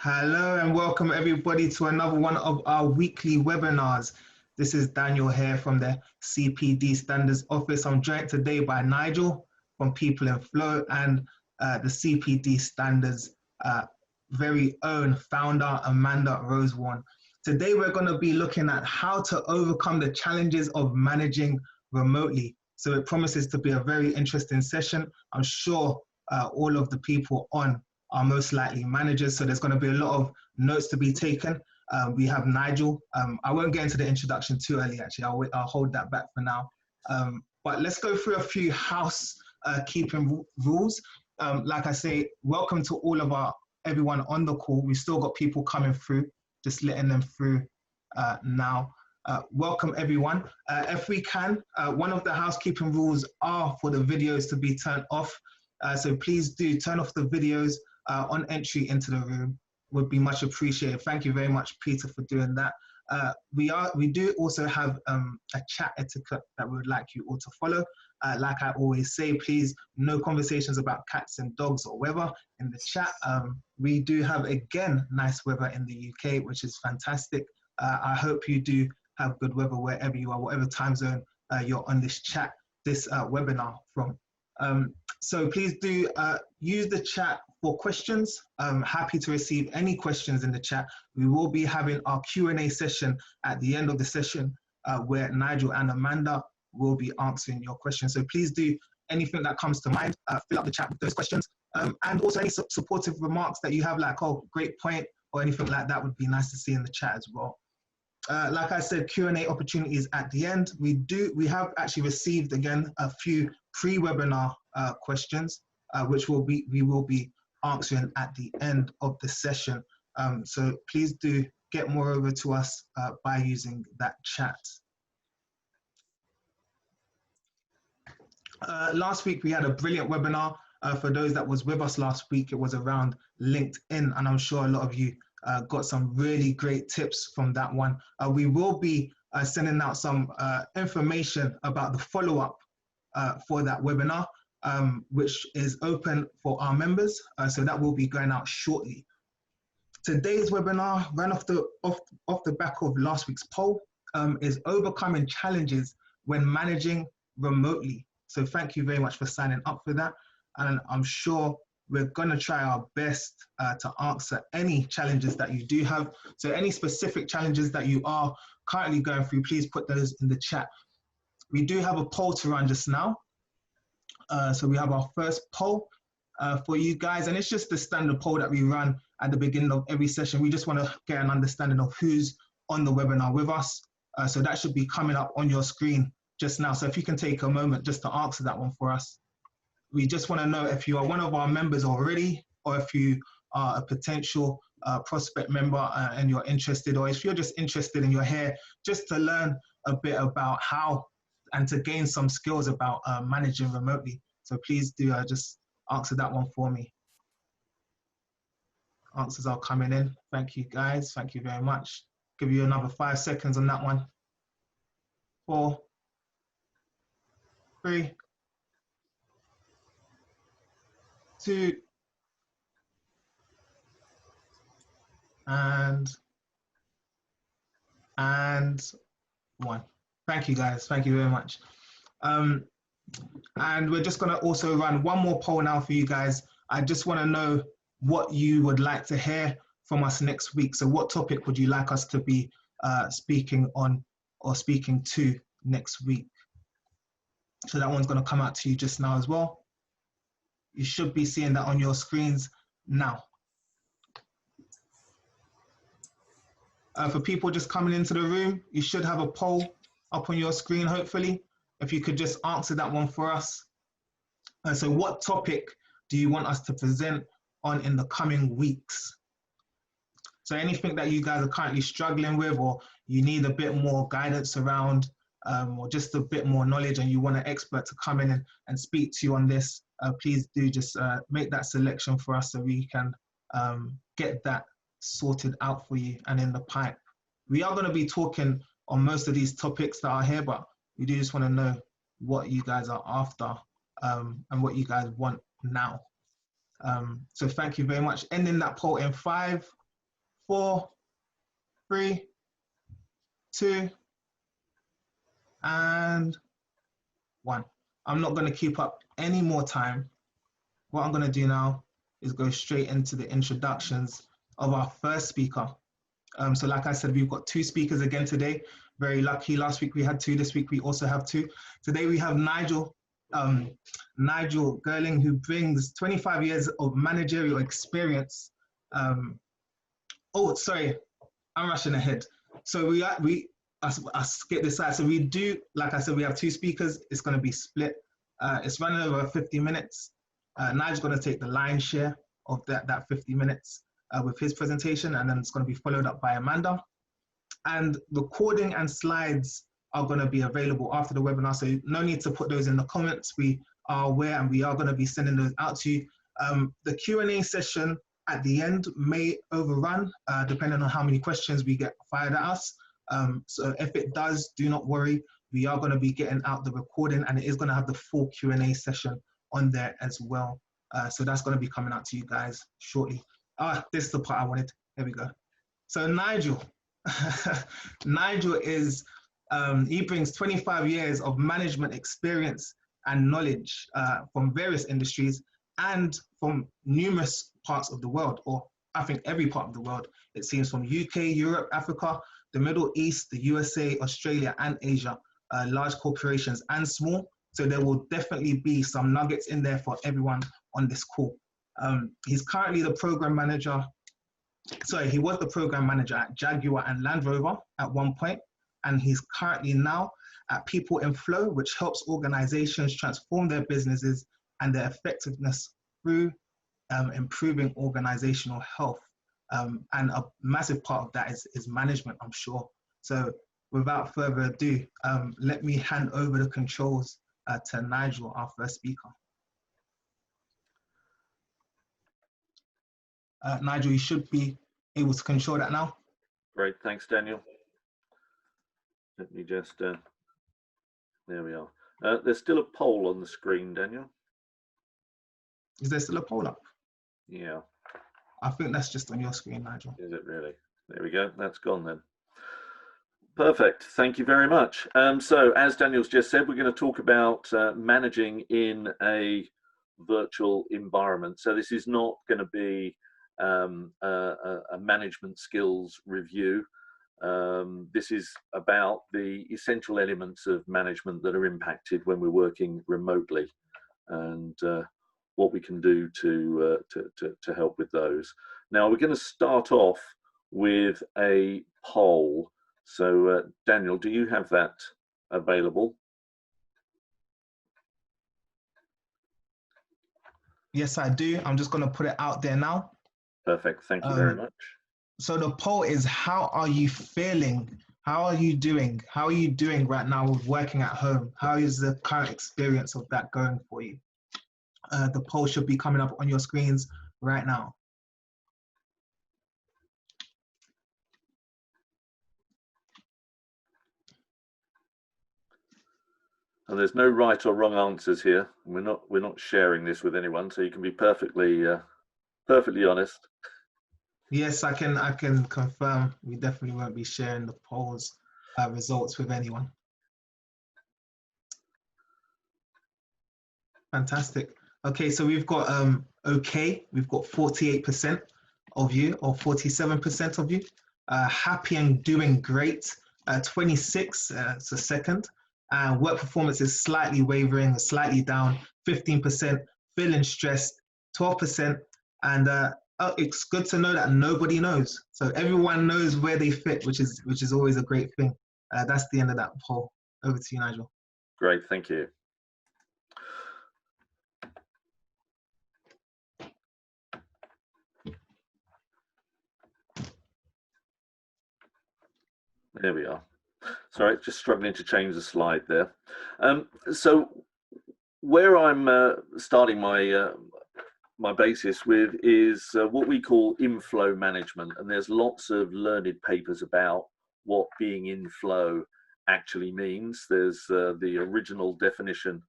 Hello and welcome everybody to another one of our weekly webinars. This is Daniel here from the CPD Standards Office. I'm joined today by Nigel from People in Flow and the CPD Standards very own founder, Amanda Rosewarne. Today we're going to be looking at how to overcome the challenges of managing remotely. So it promises to be a very interesting session. I'm sure all of the people on are most likely managers, so there's going to be a lot of notes to be taken. We have Nigel. I won't get into the introduction too early, actually. I'll hold that back for now. But let's go through a few housekeeping rules. Like I say, welcome to all of everyone on the call. We've still got people coming through, just letting them through now. Welcome everyone. If we can, one of the housekeeping rules are for the videos to be turned off. So please do turn off the videos on entry into the room. Would be much appreciated. Thank you very much, Peter, for doing that. We do also have a chat etiquette that we would like you all to follow. Like I always say, please, no conversations about cats and dogs or weather in the chat. We do have, again, nice weather in the UK, which is fantastic. I hope you do have good weather wherever you are, whatever time zone you're on this webinar from. So please do use the chat for questions. I'm happy to receive any questions in the chat. We will be having our Q&A session at the end of the session where Nigel and Amanda will be answering your questions. So please do anything that comes to mind, fill up the chat with those questions. And also any supportive remarks that you have, like, oh, great point, or anything like that would be nice to see in the chat as well. Like I said, Q&A opportunities at the end. We have actually received, again, a few pre-webinar questions, which we will be answering at the end of the session. So please do get more over to us by using that chat. Last week, we had a brilliant webinar. For those that was with us last week, it was around LinkedIn, and I'm sure a lot of you got some really great tips from that one. We will be sending out some information about the follow-up for that webinar, which is open for our members. So that will be going out shortly. Today's webinar, ran off the back of last week's poll, is overcoming challenges when managing remotely. So thank you very much for signing up for that. And I'm sure we're going to try our best to answer any challenges that you do have. So any specific challenges that you are currently going through, please put those in the chat. We do have a poll to run just now. So we have our first poll for you guys, and it's just the standard poll that we run at the beginning of every session. We just want to get an understanding of who's on the webinar with us. So that should be coming up on your screen just now. So if you can take a moment just to answer that one for us. We just want to know if you are one of our members already, or if you are a potential prospect member and you're interested, or if you're just interested and you're here just to learn a bit about how and to gain some skills about managing remotely. So please do just answer that one for me. Answers are coming in. Thank you, guys. Thank you very much. Give you another 5 seconds on that one. 4, 3, 2, and 1. Thank you, guys. Thank you very much. And we're just going to also run one more poll now for you guys. I just want to know what you would like to hear from us next week. So what topic would you like us to be speaking on or speaking to next week? So that one's going to come out to you just now as well. You should be seeing that on your screens now. For people just coming into the room, you should have a poll up on your screen, hopefully. If you could just answer that one for us. So what topic do you want us to present on in the coming weeks? So anything that you guys are currently struggling with, or you need a bit more guidance around, or just a bit more knowledge, and you want an expert to come in and speak to you on this, please do just make that selection for us so we can get that sorted out for you and in the pipe. We are going to be talking on most of these topics that are here, but we do just want to know what you guys are after and what you guys want now. So thank you very much. Ending that poll in 5, 4, 3, 2, and 1. I'm not going to keep up any more time. What I'm going to do now is go straight into the introductions of our first speaker. So like I said, we've got 2 speakers again today. Very lucky. Last week we had 2. This week we also have 2. Today we have Nigel Girling, who brings 25 years of managerial experience. Oh, sorry, I'm rushing ahead. So I skipped this slide. So we do, like I said, we have 2 speakers. It's going to be split. It's running over 50 minutes. Nigel's going to take the lion's share of that 50 minutes with his presentation, and then it's going to be followed up by Amanda. And recording and slides are going to be available after the webinar, so no need to put those in the comments. We are aware, and we are going to be sending those out to you. The Q&A session at the end may overrun, depending on how many questions we get fired at us. So if it does, do not worry. We are going to be getting out the recording, and it is going to have the full Q&A session on there as well. So that's going to be coming out to you guys shortly. This is the part I wanted. Here we go. So Nigel, Nigel is, he brings 25 years of management experience and knowledge from various industries and from numerous parts of the world, or I think every part of the world. It seems from UK, Europe, Africa, the Middle East, the USA, Australia, and Asia, large corporations and small. So there will definitely be some nuggets in there for everyone on this call. He's currently the program manager. Sorry, he was the program manager at Jaguar and Land Rover at one point, and he's currently now at People in Flow, which helps organizations transform their businesses and their effectiveness through improving organizational health. And a massive part of that is management, I'm sure. So without further ado, let me hand over the controls to Nigel, our first speaker. Nigel, you should be able to control that now. Great, thanks, Daniel. Let me just, there we are. There's still a poll on the screen, Daniel. Is there still a poll up? Yeah. I think that's just on your screen, Nigel. Is it really? There we go, that's gone then. Perfect, thank you very much. So as Daniel's just said, we're going to talk about managing in a virtual environment. So this is not going to be a management skills review. This is about the essential elements of management that are impacted when we're working remotely, and what we can do to help with those. Now we're going to start off with a poll. So Daniel, do you have that available? Yes, I do. I'm just going to put it out there now. Perfect, thank you very much. So the poll is, how are you feeling? How are you doing? How are you doing right now with working at home? How is the current experience of that going for you? The poll should be coming up on your screens right now. And there's no right or wrong answers here. We're not sharing this with anyone, so you can be perfectly honest. Yes, I can confirm we definitely won't be sharing the polls results with anyone. Fantastic. Okay, so we've got okay, we've got 48% of you, or 47% of you. Happy and doing great, 26, it's a second. Work performance is slightly wavering, slightly down, 15%, feeling stressed, 12%, and it's good to know that nobody knows. So everyone knows where they fit, which is always a great thing. That's the end of that poll. Over to you, Nigel. Great, thank you. There we are. Sorry, just struggling to change the slide there. So where I'm starting my my basis with is what we call inflow management, and there's lots of learned papers about what being in flow actually means. There's the original definition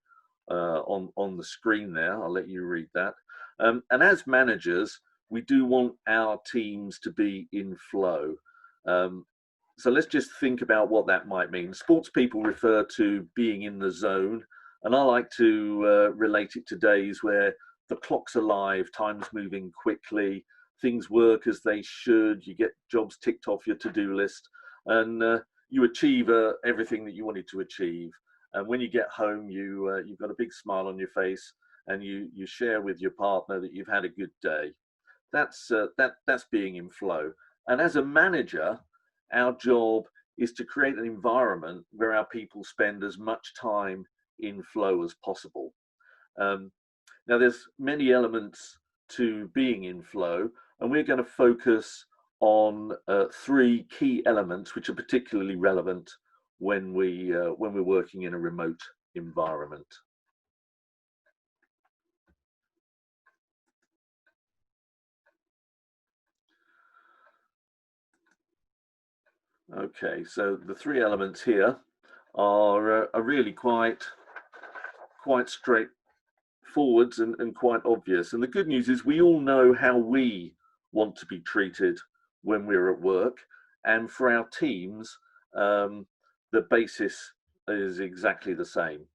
on the screen there. I'll let you read that. And as managers, we do want our teams to be in flow. So let's just think about what that might mean. Sports people refer to being in the zone, and I like to relate it to days where the clock's alive, time's moving quickly, things work as they should, you get jobs ticked off your to-do list, and you achieve everything that you wanted to achieve. And when you get home, you've got a big smile on your face, and you share with your partner that you've had a good day. That's being in flow. And as a manager, our job is to create an environment where our people spend as much time in flow as possible. Now, there's many elements to being in flow, and we're going to focus on 3 key elements which are particularly relevant when we're working in a remote environment. Okay, so the 3 elements here are really quite straightforward and quite obvious. And the good news is we all know how we want to be treated when we're at work, and for our teams, the basis is exactly the same.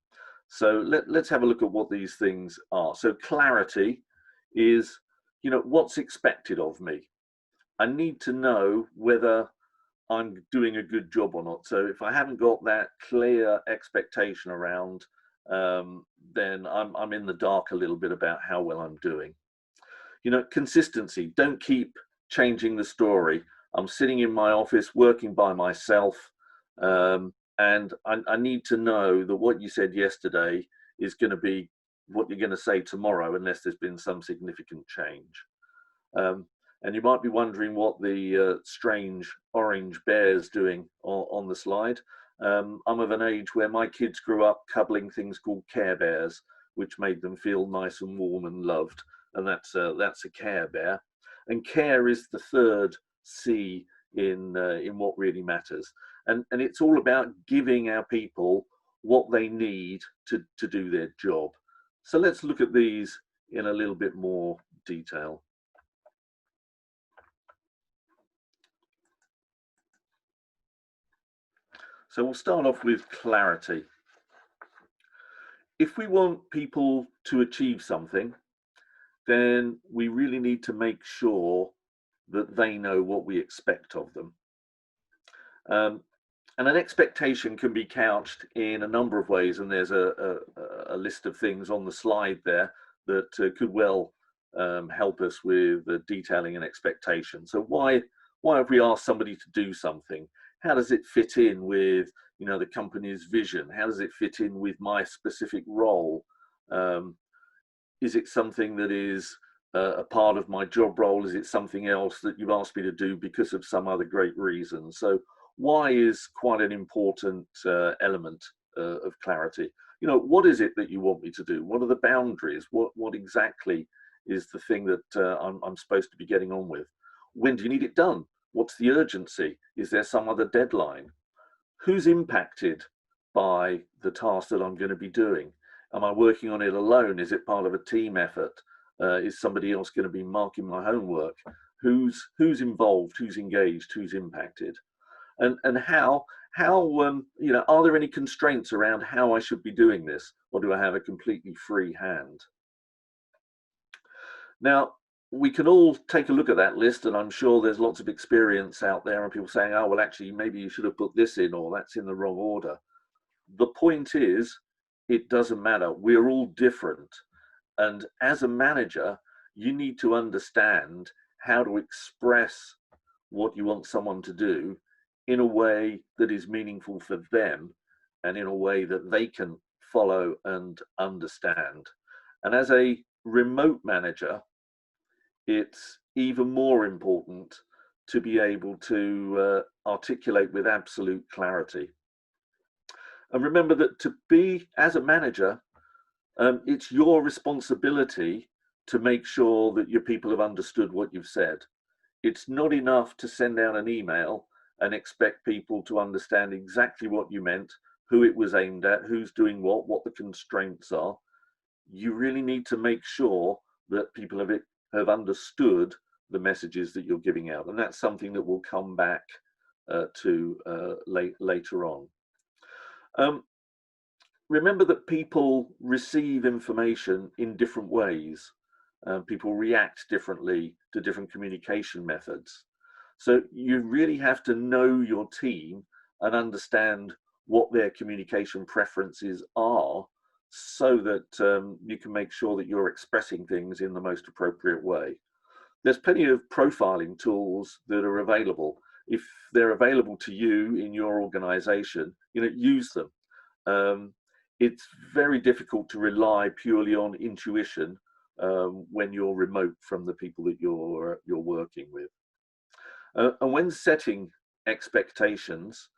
So let's have a look at what these things are. So clarity is, what's expected of me. I need to know whether I'm doing a good job or not. So if I haven't got that clear expectation around, then I'm in the dark a little bit about how well I'm doing. Consistency. Don't keep changing the story. I'm sitting in my office working by myself, and I need to know that what you said yesterday is going to be what you're going to say tomorrow, unless there's been some significant change. And you might be wondering what the strange orange bear's doing on the slide. I'm of an age where my kids grew up cuddling things called Care Bears, which made them feel nice and warm and loved. And that's a Care Bear. And care is the 3rd C in what really matters. And it's all about giving our people what they need to do their job. So let's look at these in a little bit more detail. So we'll start off with clarity. If we want people to achieve something, then we really need to make sure that they know what we expect of them. And an expectation can be couched in a number of ways, and there's a list of things on the slide there that could well help us with detailing an expectation. So why have we asked somebody to do something? How does it fit in with the company's vision? How does it fit in with my specific role? Is it something that is a part of my job role? Is it something else that you've asked me to do because of some other great reason? So why is quite an important element of clarity. What is it that you want me to do? What are the boundaries? What exactly is the thing that I'm supposed to be getting on with? When do you need it done? What's the urgency? Is there some other deadline? Who's impacted by the task that I'm going to be doing? Am I working on it alone? Is it part of a team effort? Is somebody else going to be marking my homework? Who's involved? Who's engaged? Who's impacted? And how are there any constraints around how I should be doing this, or do I have a completely free hand? Now, we can all take a look at that list, and I'm sure there's lots of experience out there and people saying, oh, well, actually, maybe you should have put this in, or that's in the wrong order. The point is, it doesn't matter. We're all different. And as a manager, you need to understand how to express what you want someone to do in a way that is meaningful for them and in a way that they can follow and understand. And as a remote manager, it's even more important to be able to articulate with absolute clarity. And remember that to be, as a manager, it's your responsibility to make sure that your people have understood what you've said. It's not enough to send out an email and expect people to understand exactly what you meant, who it was aimed at, who's doing what the constraints are. You really need to make sure that people have understood the messages that you're giving out. And that's something that we'll come back to later on. Remember that people receive information in different ways. People react differently to different communication methods. So you really have to know your team and understand what their communication preferences are, so that you can make sure that you're expressing things in the most appropriate way. There's plenty of profiling tools that are available. If they're available to you in your organization, use them. It's very difficult to rely purely on intuition when you're remote from the people that you're working with. And when setting expectations,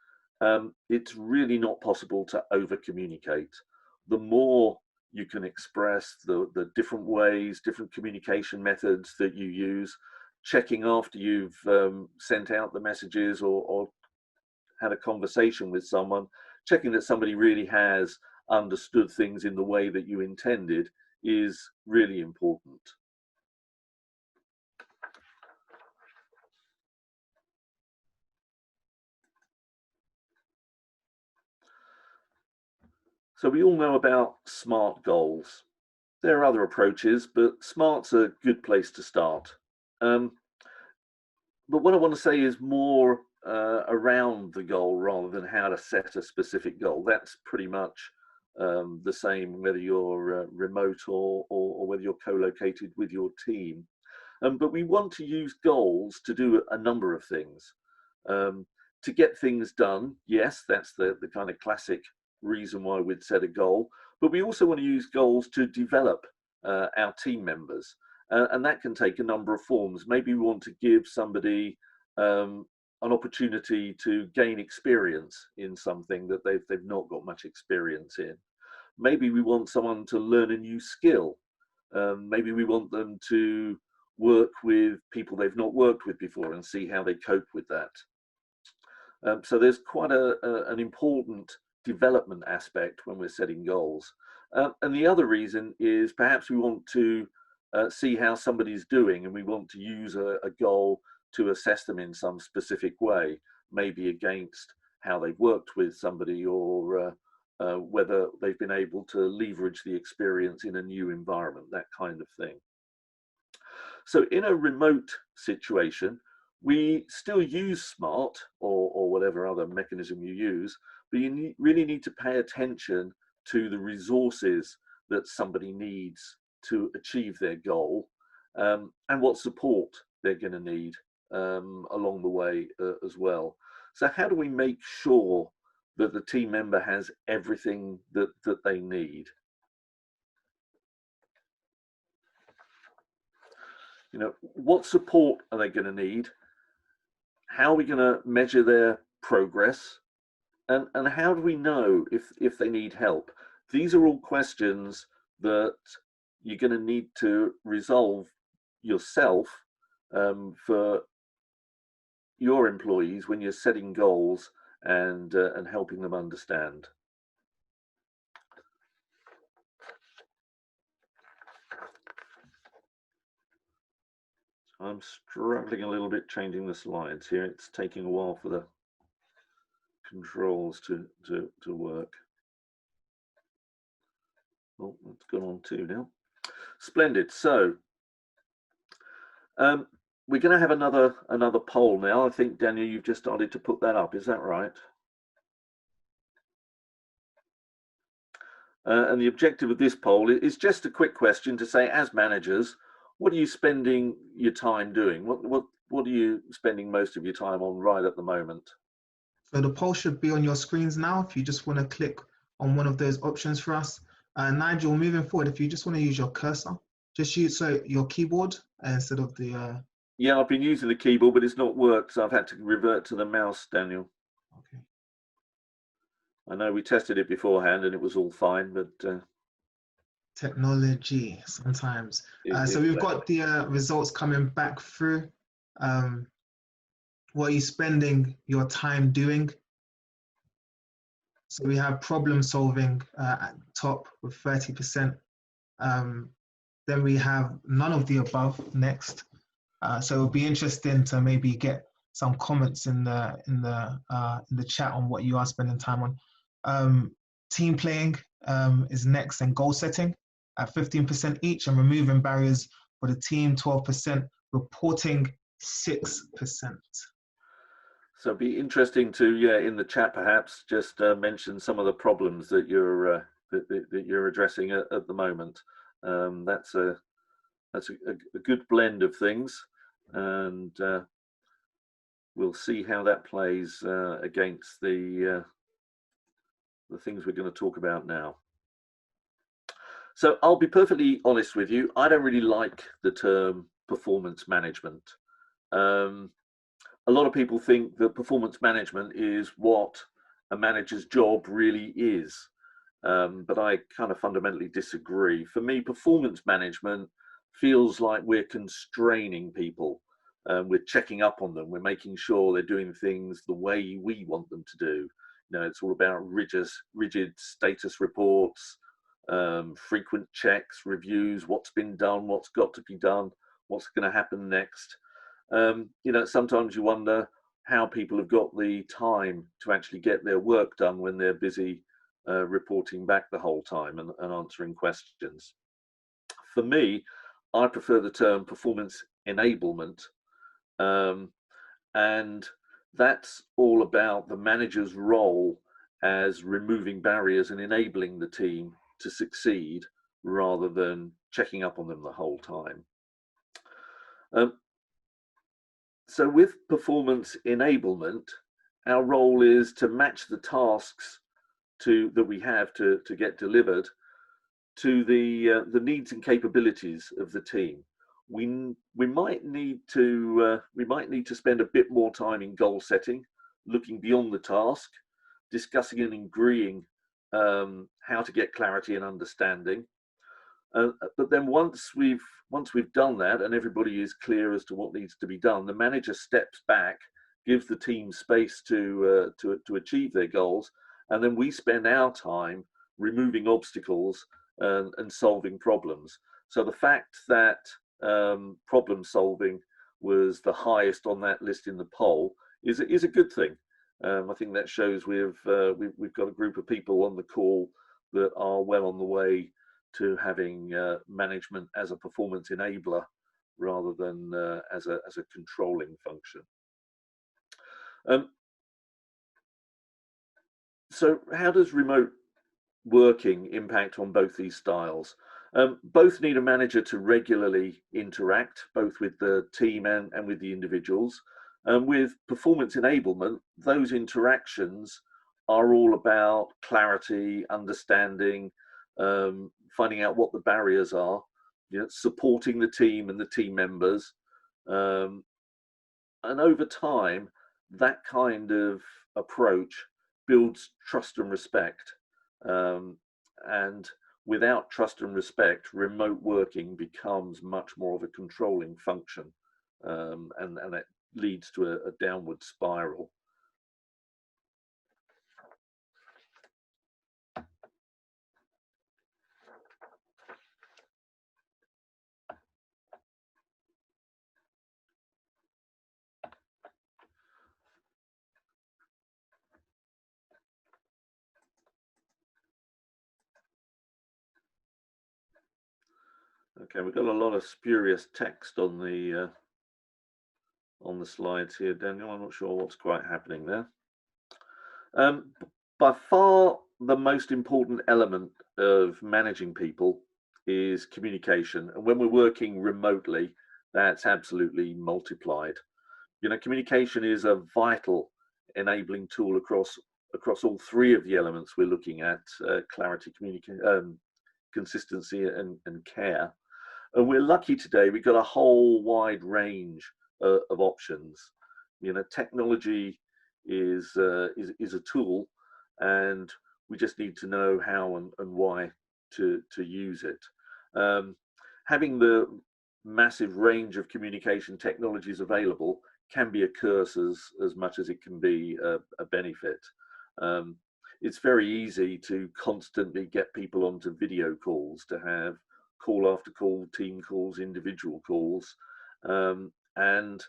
it's really not possible to over communicate. The more you can express the different ways, different communication methods that you use, checking after you've sent out the messages or had a conversation with someone, checking that somebody really has understood things in the way that you intended is really important. So we all know about SMART goals. There are other approaches, but SMART's a good place to start. But what I want to say is more around the goal rather than how to set a specific goal. That's pretty much the same whether you're remote or whether you're co-located with your team. But we want to use goals to do a number of things. To get things done, yes, that's the kind of classic reason why we'd set a goal. But we also want to use goals to develop our team members. And that can take a number of forms. Maybe we want to give somebody an opportunity to gain experience in something that they've not got much experience in. Maybe we want someone to learn a new skill. Maybe we want them to work with people they've not worked with before and see how they cope with that. So there's quite an important development aspect when we're setting goals. And the other reason is perhaps we want to see how somebody's doing, and we want to use a goal to assess them in some specific way, maybe against how they've worked with somebody or whether they've been able to leverage the experience in a new environment, that kind of thing. So in a remote situation, we still use SMART or whatever other mechanism you use, but you really need to pay attention to the resources that somebody needs to achieve their goal and what support they're going to need along the way as well. So how do we make sure that the team member has everything that they need? What support are they going to need? How are we going to measure their progress? And how do we know if they need help? These are all questions that you're going to need to resolve yourself for your employees when you're setting goals and helping them understand. I'm struggling a little bit changing the slides here. It's taking a while for the controls to work. Oh, it's gone on 2 now. Splendid. So we're going to have another poll now. I think, Daniel, you've just started to put that up. Is that right? And the objective of this poll is just a quick question to say, as managers, what are you spending your time doing? What are you spending most of your time on right at the moment? So the poll should be on your screens now. If you just want to click on one of those options for us. Nigel, moving forward, if you just want to use your cursor, just use your keyboard instead of the... Yeah, I've been using the keyboard, but it's not worked, so I've had to revert to the mouse, Daniel. Okay. I know we tested it beforehand and it was all fine, but... technology sometimes. So we've got the results coming back through. What are you spending your time doing? So we have problem solving at the top with 30%. Then we have none of the above next. So it would be interesting to maybe get some comments in the chat on what you are spending time on. Team playing is next, and goal setting at 15% each, and removing barriers for the team 12%, reporting 6%. So it'd be interesting to, yeah, in the chat perhaps just mention some of the problems that you're that you're addressing at the moment. That's a good blend of things, and we'll see how that plays against the things we're going to talk about now. So I'll be perfectly honest with you, I don't really like the term performance management. A lot of people think that performance management is what a manager's job really is, but I kind of fundamentally disagree. For me, performance management feels like we're constraining people. We're checking up on them. We're making sure they're doing things the way we want them to do. You know, it's all about rigid status reports, frequent checks, reviews, what's been done, what's got to be done, what's going to happen next. You know, sometimes you wonder how people have got the time to actually get their work done when they're busy reporting back the whole time and answering questions. For me, I prefer the term performance enablement, and that's all about the manager's role as removing barriers and enabling the team to succeed rather than checking up on them the whole time. So with performance enablement, our role is to match the tasks that we have to get delivered to the needs and capabilities of the team. We might need to spend a bit more time in goal setting, looking beyond the task, discussing and agreeing how to get clarity and understanding. But then once we've done that and everybody is clear as to what needs to be done, the manager steps back, gives the team space to achieve their goals, and then we spend our time removing obstacles and solving problems. So the fact that problem solving was the highest on that list in the poll is a good thing. I think that shows we've got a group of people on the call that are well on the way to having management as a performance enabler rather than as a controlling function. So how does remote working impact on both these styles? Both need a manager to regularly interact, both with the team and with the individuals. With performance enablement, those interactions are all about clarity, understanding, finding out what the barriers are, you know, supporting the team and the team members. And over time, that kind of approach builds trust and respect. And without trust and respect, remote working becomes much more of a controlling function, and that leads to a downward spiral. Okay, we've got a lot of spurious text on the slides here, Daniel. I'm not sure what's quite happening there. By far, the most important element of managing people is communication, and when we're working remotely, that's absolutely multiplied. You know, communication is a vital enabling tool across all three of the elements we're looking at: clarity, consistency, and care. And we're lucky today, we've got a whole wide range of options. You know, technology is a tool, and we just need to know how and why to use it. Having the massive range of communication technologies available can be a curse as much as it can be a benefit. It's very easy to constantly get people onto video calls, to have call after call, team calls, individual calls. and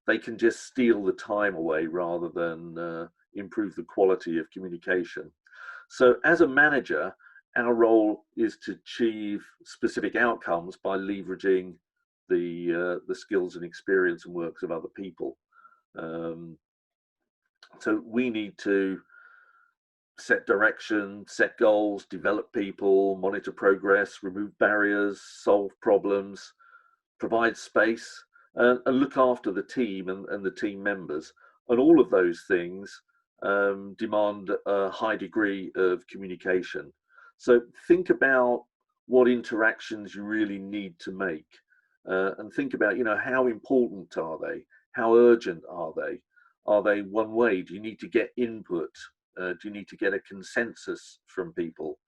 they can just steal the time away rather than improve the quality of communication. So as a manager, our role is to achieve specific outcomes by leveraging the skills and experience and works of other people. So we need to set direction, set goals, develop people, monitor progress, remove barriers, solve problems, provide space, and look after the team and the team members. And all of those things demand a high degree of communication. So think about what interactions you really need to make, and think about, how important are they? How urgent are they? Are they one way? Do you need to get input? Do you need to get a consensus from people?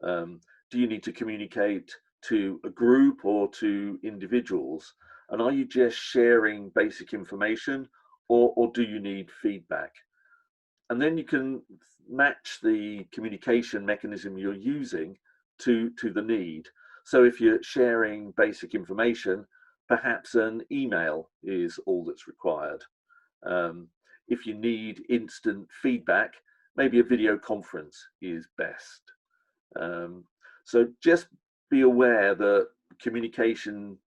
Do you need to communicate to a group or to individuals? And are you just sharing basic information, or do you need feedback? And then you can match the communication mechanism you're using to the need. So if you're sharing basic information, perhaps an email is all that's required. If you need instant feedback, maybe a video conference is best. So just be aware that communication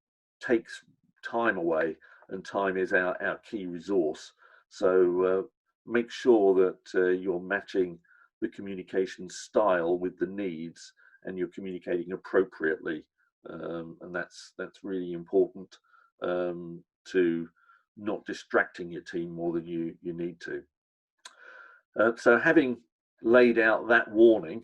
takes time away, and time is our key resource. So make sure that you're matching the communication style with the needs, and you're communicating appropriately. And that's really important, to not distracting your team more than you need to. So having laid out that warning,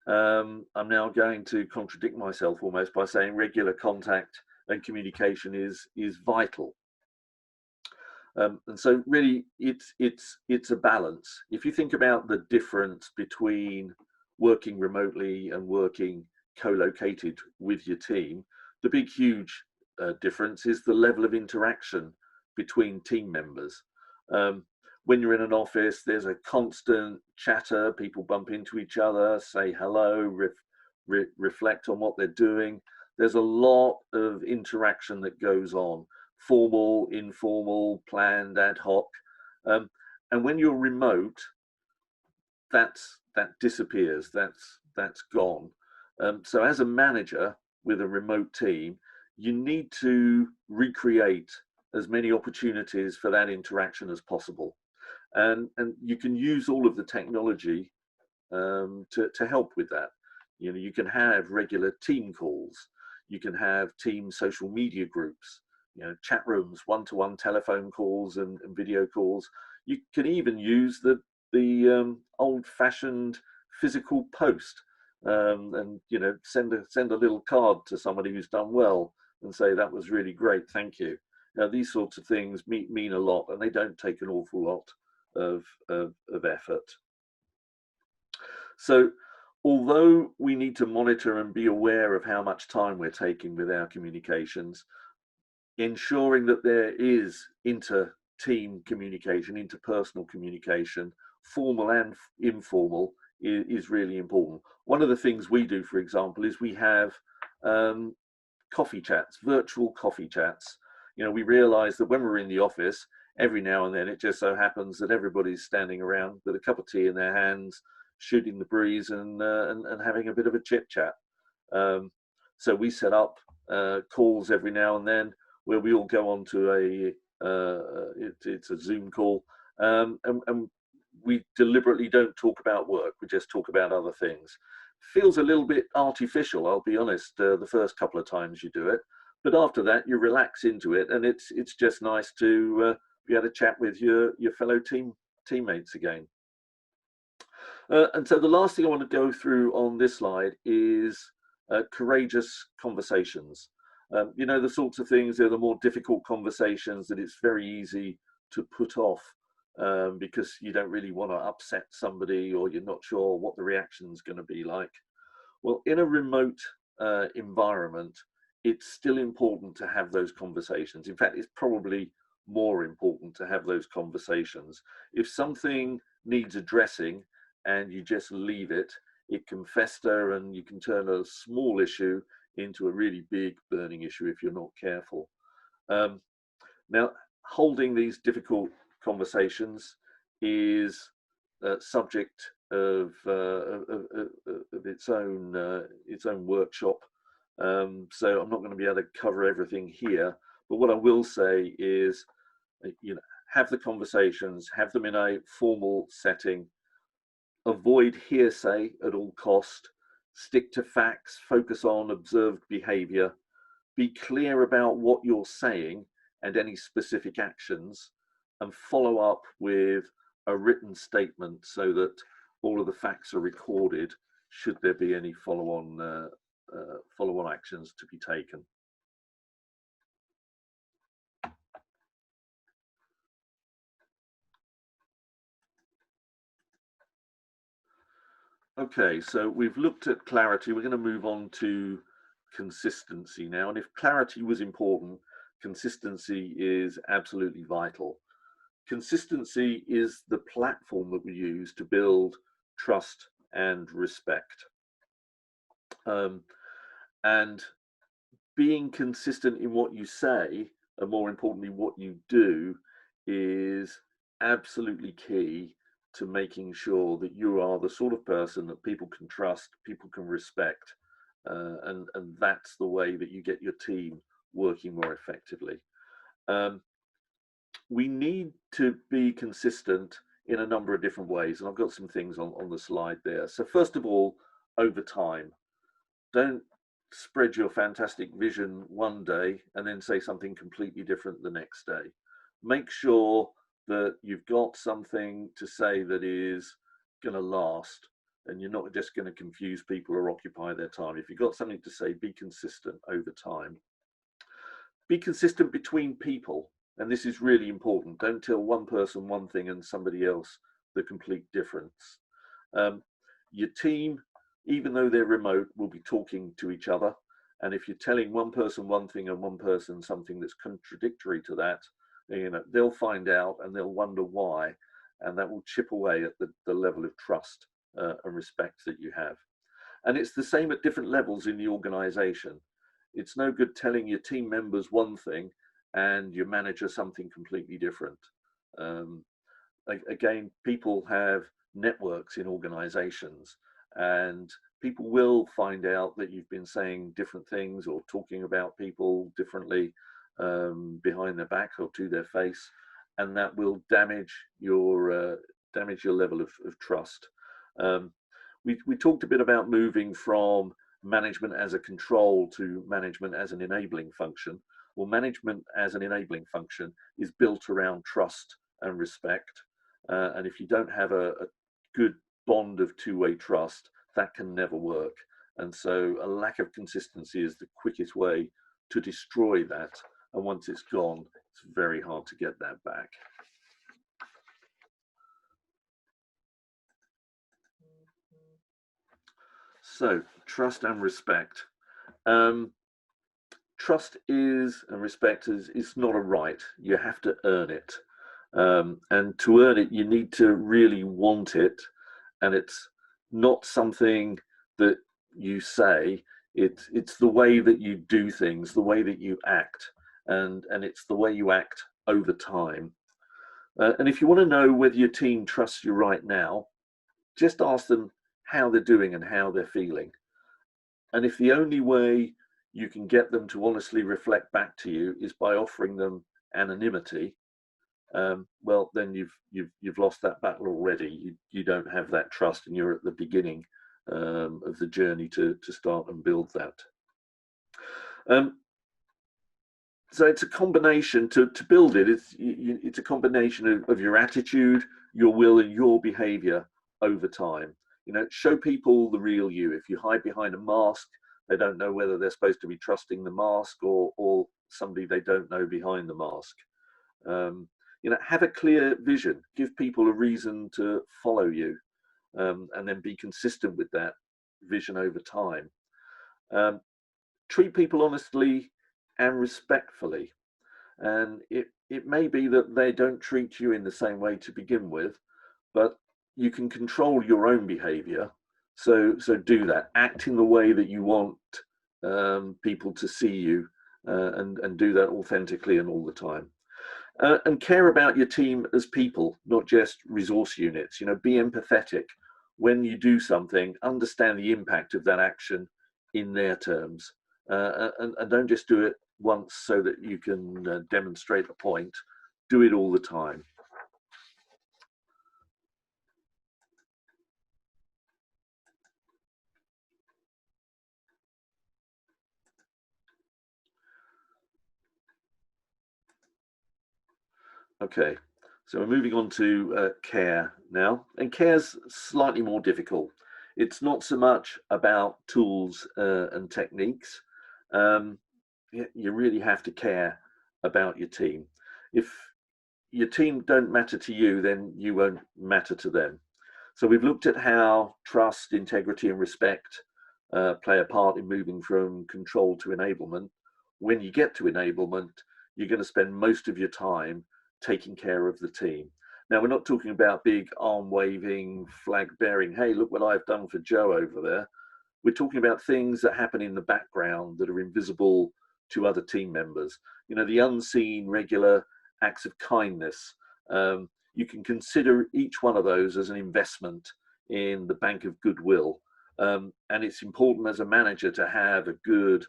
I'm now going to contradict myself almost by saying regular contact and communication is vital. And so really it's a balance. If you think about the difference between working remotely and working co-located with your team, the big huge difference is the level of interaction between team members. When you're in an office, there's a constant chatter, people bump into each other, say hello, reflect on what they're doing. There's a lot of interaction that goes on, formal, informal, planned, ad hoc. And when you're remote, that disappears, that's gone. So as a manager with a remote team, you need to recreate as many opportunities for that interaction as possible. And you can use all of the technology to help with that. You can have regular team calls, you can have team social media groups, chat rooms, one-to-one telephone calls and video calls. You can even use the old-fashioned physical post, and send a little card to somebody who's done well and say that was really great, thank you. Now these sorts of things mean a lot, and they don't take an awful lot of effort. So although we need to monitor and be aware of how much time we're taking with our communications, ensuring that there is inter-team communication, interpersonal communication, formal and informal, is really important. One of the things we do, for example, is we have coffee chats, virtual coffee chats. We realize that when we're in the office, every now and then it just so happens that everybody's standing around with a cup of tea in their hands, shooting the breeze and having a bit of a chit chat. So we set up calls every now and then where we all go on to it's a Zoom call, and we deliberately don't talk about work, we just talk about other things. Feels a little bit artificial, I'll be honest, the first couple of times you do it, but after that you relax into it, and it's just nice to be able to chat with your fellow teammates again. And so the last thing I want to go through on this slide is courageous conversations. The sorts of things, they're the more difficult conversations that it's very easy to put off because you don't really want to upset somebody, or you're not sure what the reaction is going to be like. Well, in a remote environment, it's still important to have those conversations. In fact, it's probably more important to have those conversations. If something needs addressing and you just leave it, it can fester, and you can turn a small issue into a really big burning issue if you're not careful. Now, holding these difficult conversations is subject of its own workshop. So I'm not going to be able to cover everything here, but what I will say is, have the conversations, have them in a formal setting, avoid hearsay at all cost, stick to facts, focus on observed behaviour, be clear about what you're saying and any specific actions, and follow up with a written statement so that all of the facts are recorded should there be any follow-on actions to be taken. Okay, so we've looked at clarity. We're going to move on to consistency now. And if clarity was important, consistency is absolutely vital. Consistency is the platform that we use to build trust and respect. And being consistent in what you say, and more importantly, what you do, is absolutely key to making sure that you are the sort of person that people can trust, people can respect, and that's the way that you get your team working more effectively. We need to be consistent in a number of different ways, and I've got some things on the slide there. So first of all, over time. Don't spread your fantastic vision one day and then say something completely different the next day. Make sure that you've got something to say that is going to last, and you're not just going to confuse people or occupy their time. If you've got something to say, be consistent over time. Be consistent between people, and this is really important. Don't tell one person one thing and somebody else the complete difference. Your team, even though they're remote, will be talking to each other. And if you're telling one person one thing and one person something that's contradictory to that, they'll find out and they'll wonder why. And that will chip away at the level of trust and respect that you have. And it's the same at different levels in the organization. It's no good telling your team members one thing and your manager something completely different. Again, people have networks in organizations, and people will find out that you've been saying different things or talking about people differently behind their back or to their face, and that will damage your level of trust. We talked a bit about moving from management as a control to management as an enabling function. Well, management as an enabling function is built around trust and respect, and if you don't have a good bond of two-way trust, that can never work. And so a lack of consistency is the quickest way to destroy that. And once it's gone, it's very hard to get that back. So trust and respect. Trust is, and respect is not a right. You have to earn it. And to earn it, you need to really want it. And it's not something that you say, it's the way that you do things, the way that you act, and it's the way you act over time. And if you want to know whether your team trusts you right now, just ask them how they're doing and how they're feeling. And if the only way you can get them to honestly reflect back to you is by offering them anonymity, well, then you've lost that battle already. You don't have that trust, and you're at the beginning of the journey to start and build that. So it's a combination to build it. It's a combination of your attitude, your will, and your behavior over time. Show people the real you. If you hide behind a mask, they don't know whether they're supposed to be trusting the mask or somebody they don't know behind the mask. Have a clear vision. Give people a reason to follow you, and then be consistent with that vision over time. Treat people honestly and respectfully. And it may be that they don't treat you in the same way to begin with, but you can control your own behavior. So do that. Act in the way that you want people to see you, and do that authentically and all the time. And care about your team as people, not just resource units. You know, be empathetic when you do something, understand the impact of that action in their terms, and don't just do it once so that you can demonstrate a point. Do it all the time. Okay, so we're moving on to care now, and care's slightly more difficult. It's not so much about tools and techniques. You really have to care about your team. If your team don't matter to you, then you won't matter to them. So we've looked at how trust, integrity, and respect play a part in moving from control to enablement. When you get to enablement, you're going to spend most of your time taking care of the team. Now, we're not talking about big arm waving, flag bearing, hey, look what I've done for Joe over there. We're talking about things that happen in the background that are invisible to other team members. You know, the unseen, regular acts of kindness. You can consider each one of those as an investment in the bank of goodwill. And it's important as a manager to have a good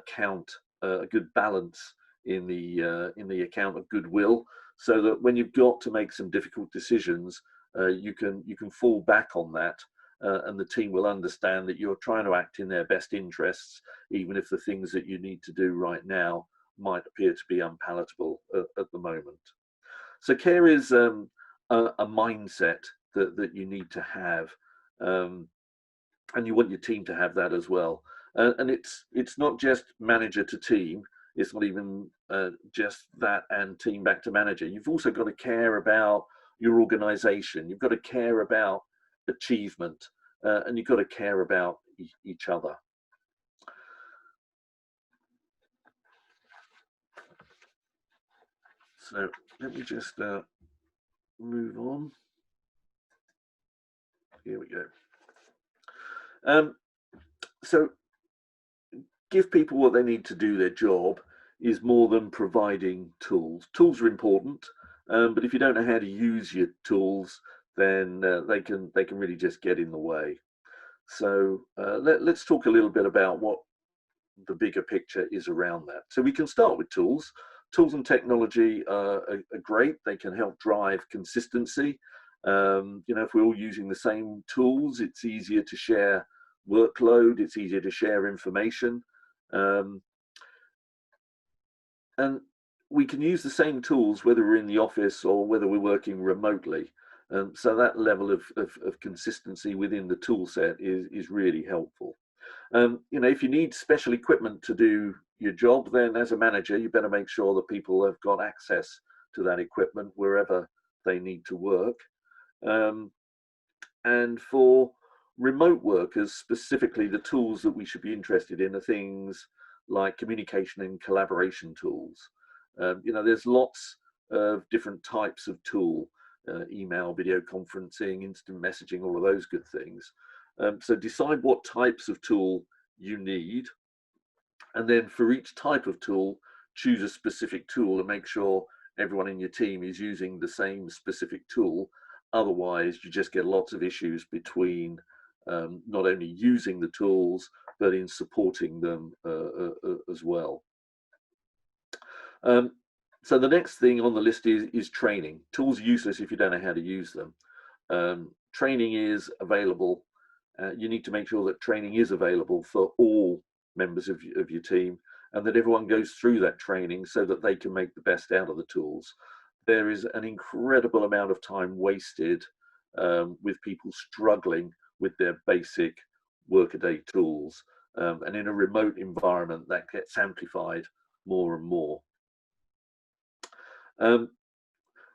count, a good balance in the account of goodwill, so that when you've got to make some difficult decisions, you can fall back on that, and the team will understand that you're trying to act in their best interests, even if the things that you need to do right now might appear to be unpalatable at the moment. So care is a mindset that you need to have, and you want your team to have that as well. And it's not just manager to team. It's not even just that and team back to manager. You've also got to care about your organization. You've got to care about achievement, and you've got to care about each other. So let me just move on. Here we go. So give people what they need to do their job is more than providing tools. Tools are important, but if you don't know how to use your tools, then they can really just get in the way. So let's talk a little bit about what the bigger picture is around that. So we can start with tools. Tools and technology are great. They can help drive consistency. You know, if we're all using the same tools, it's easier to share workload. It's easier to share information. And we can use the same tools whether we're in the office or whether we're working remotely. So that level of consistency within the tool set is really helpful. You know, if you need special equipment to do your job, then as a manager, you better make sure that people have got access to that equipment wherever they need to work. And for remote workers, specifically, the tools that we should be interested in are things like communication and collaboration tools. You know, there's lots of different types of tool, email, video conferencing, instant messaging, all of those good things. So decide what types of tool you need, and then for each type of tool, choose a specific tool and make sure everyone in your team is using the same specific tool. Otherwise, you just get lots of issues between not only using the tools, but in supporting them as well. So the next thing on the list is training. Tools are useless if you don't know how to use them. Training is available. You need to make sure that training is available for all members of your team, and that everyone goes through that training so that they can make the best out of the tools. There is an incredible amount of time wasted with people struggling with their basic workaday tools. And in a remote environment, that gets amplified more and more.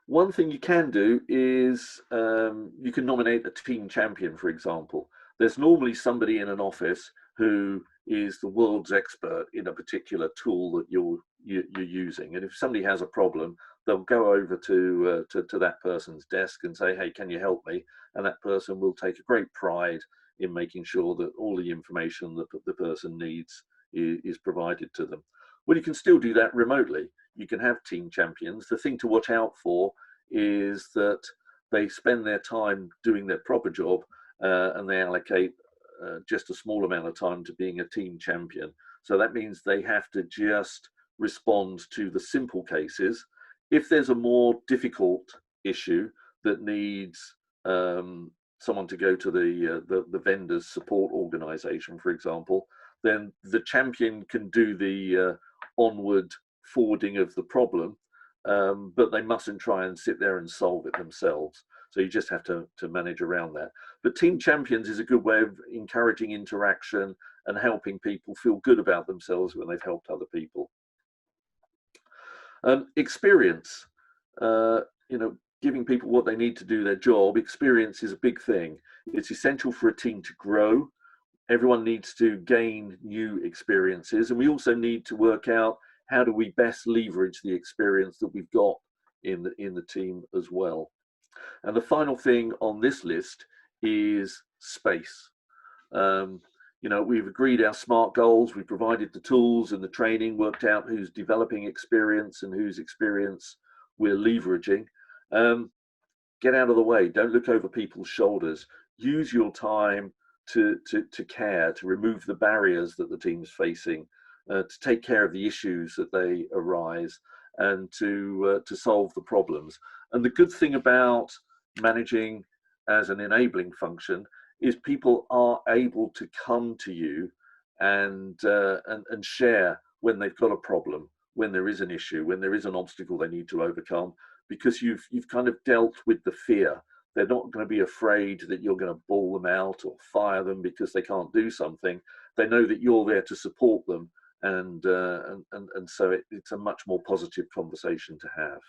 One thing you can do is you can nominate a team champion, for example. There's normally somebody in an office who is the world's expert in a particular tool that you're using. And if somebody has a problem, they'll go over to that person's desk and say, hey, can you help me? And that person will take a great pride in making sure that all the information that the person needs is provided to them. Well, you can still do that remotely. you can have team champions. The thing to watch out for is that they spend their time doing their proper job, and they allocate just a small amount of time to being a team champion. So that means they have to just respond to the simple cases. If there's a more difficult issue that needs someone to go to the vendor's support organization, for example, then the champion can do the onward forwarding of the problem, but they mustn't try and sit there and solve it themselves. So you just have to manage around that. But team champions is a good way of encouraging interaction and helping people feel good about themselves when they've helped other people. Experience, giving people what they need to do their job. Experience is a big thing. It's essential for a team to grow. Everyone needs to gain new experiences, and we also need to work out how do we best leverage the experience that we've got in the team as well. And the final thing on this list is space. We've agreed our SMART goals, we've provided the tools and the training, worked out who's developing experience and whose experience we're leveraging. Get out of the way, don't look over people's shoulders. Use your time to care, to remove the barriers that the team's facing, to take care of the issues that they arise, and to solve the problems. And the good thing about managing as an enabling function is people are able to come to you and share when they've got a problem, when there is an issue, when there is an obstacle they need to overcome, because you've kind of dealt with the fear. They're not going to be afraid that you're going to bawl them out or fire them because they can't do something. They know that you're there to support them, and so it's a much more positive conversation to have.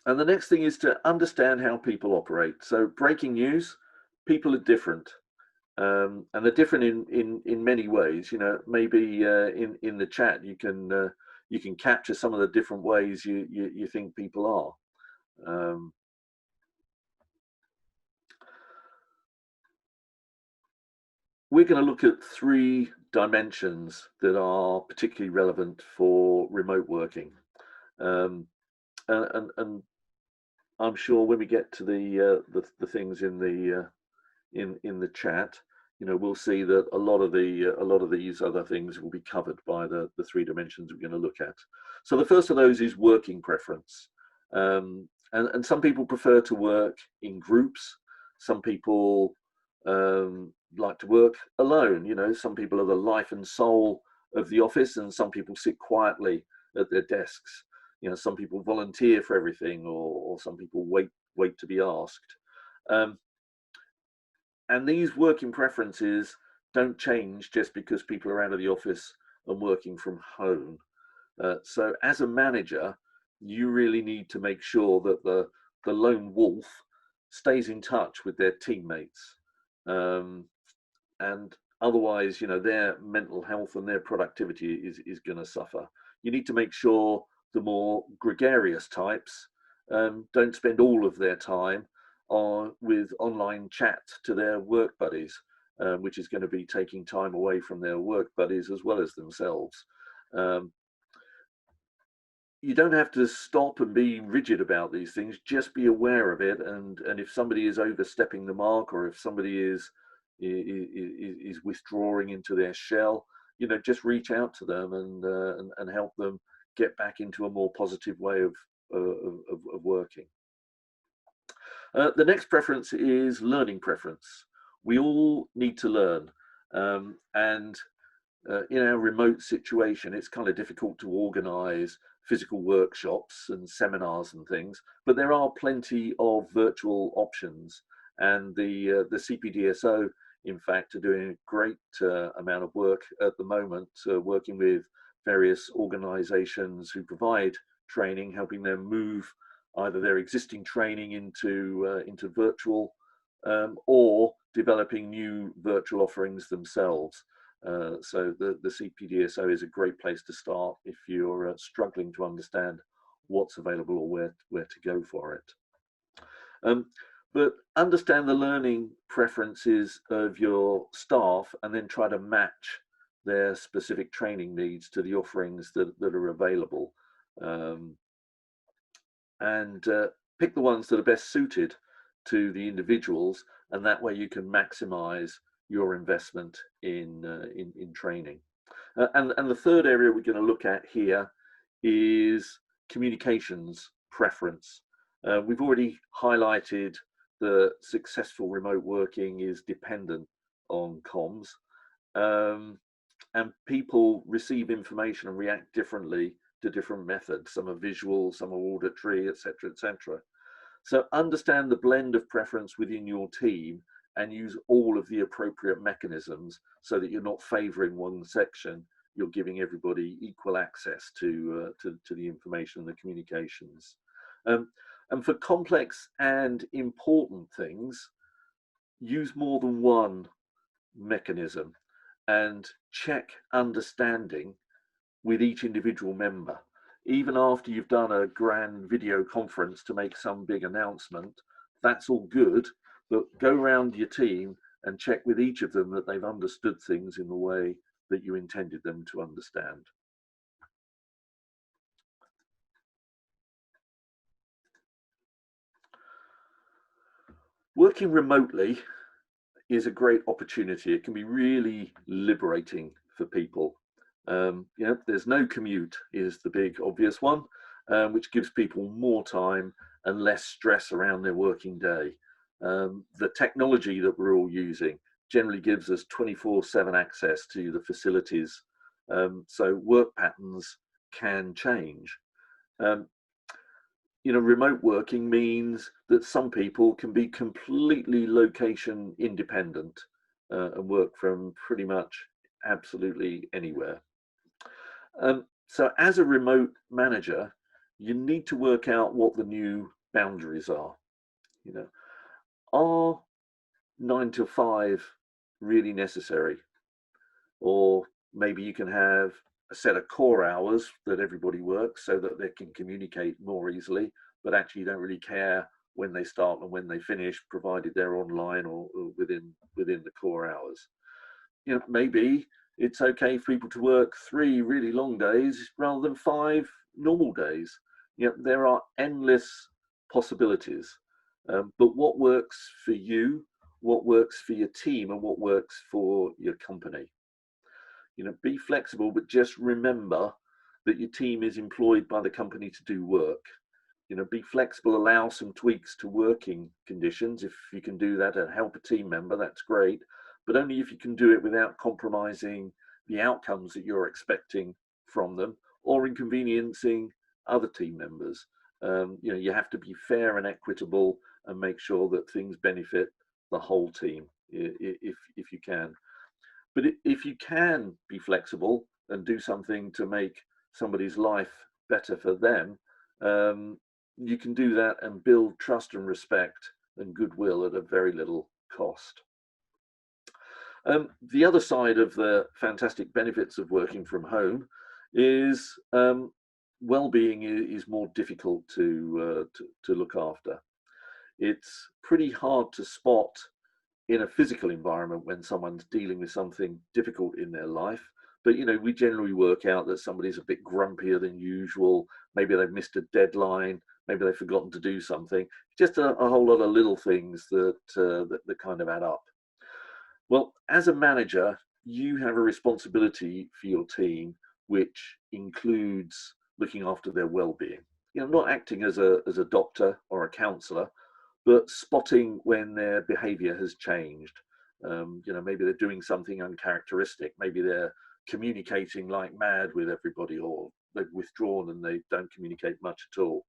And the next thing is to understand how people operate. So breaking news, people are different. And they're different in many ways. Maybe in the chat you can capture some of the different ways you think people are. We're going to look at 3 dimensions that are particularly relevant for remote working, and I'm sure when we get to the things in the chat, we'll see that a lot of these other things will be covered by the 3 dimensions we're going to look at. So the first of those is working preference, and some people prefer to work in groups. Some people like to work alone. Some people are the life and soul of the office, and some people sit quietly at their desks. Some people volunteer for everything, or some people wait to be asked. And these working preferences don't change just because people are out of the office and working from home. So as a manager, you really need to make sure that the lone wolf stays in touch with their teammates. And otherwise, their mental health and their productivity is going to suffer. You need to make sure the more gregarious types don't spend all of their time with online chat to their work buddies, which is going to be taking time away from their work buddies as well as themselves. You don't have to stop and be rigid about these things, just be aware of it, and if somebody is overstepping the mark, or if somebody is withdrawing into their shell, just reach out to them and help them get back into a more positive way of working. The next preference is learning preference. We all need to learn, and in our remote situation, it's kind of difficult to organize physical workshops and seminars and things, but there are plenty of virtual options, and the CPDSO, in fact, are doing a great amount of work at the moment, working with various organizations who provide training, helping them move either their existing training into virtual, or developing new virtual offerings themselves. So the CPDSO is a great place to start if you're struggling to understand what's available or where to go for it. But understand the learning preferences of your staff and then try to match their specific training needs to the offerings that are available. And pick the ones that are best suited to the individuals, and that way you can maximize your investment in training. And the third area we're going to look at here is communications preference. We've already highlighted that successful remote working is dependent on comms, and people receive information and react differently to different methods. Some are visual, some are auditory, etc., etc. So understand the blend of preference within your team and use all of the appropriate mechanisms so that you're not favoring one section, you're giving everybody equal access to the information and the communications. And for complex and important things, use more than one mechanism and check understanding with each individual member. Even after you've done a grand video conference to make some big announcement, that's all good, but go around your team and check with each of them that they've understood things in the way that you intended them to understand. Working remotely is a great opportunity. It can be really liberating for people. There's no commute is the big obvious one, which gives people more time and less stress around their working day. The technology that we're all using generally gives us 24/7 access to the facilities, so work patterns can change. Remote working means that some people can be completely location independent and work from pretty much absolutely anywhere. So as a remote manager, you need to work out what the new boundaries are. Are 9 to 5 really necessary? Or maybe you can have a set of core hours that everybody works so that they can communicate more easily, but actually don't really care when they start and when they finish, provided they're online or within the core hours. Maybe it's okay for people to work 3 really long days rather than 5 normal days. There are endless possibilities, but what works for you, what works for your team, and what works for your company. Be flexible, but just remember that your team is employed by the company to do work. Be flexible, allow some tweaks to working conditions. If you can do that and help a team member, that's great, but only if you can do it without compromising the outcomes that you're expecting from them or inconveniencing other team members. You have to be fair and equitable and make sure that things benefit the whole team if you can. But if you can be flexible and do something to make somebody's life better for them, you can do that and build trust and respect and goodwill at a very little cost. The other side of the fantastic benefits of working from home is well-being is more difficult to look after. It's pretty hard to spot in a physical environment when someone's dealing with something difficult in their life. But we generally work out that somebody's a bit grumpier than usual. Maybe they've missed a deadline. Maybe they've forgotten to do something. Just a whole lot of little things that kind of add up. Well, as a manager, you have a responsibility for your team, which includes looking after their well-being. Not acting as a doctor or a counsellor, but spotting when their behaviour has changed. Maybe they're doing something uncharacteristic. Maybe they're communicating like mad with everybody, or they've withdrawn and they don't communicate much at all.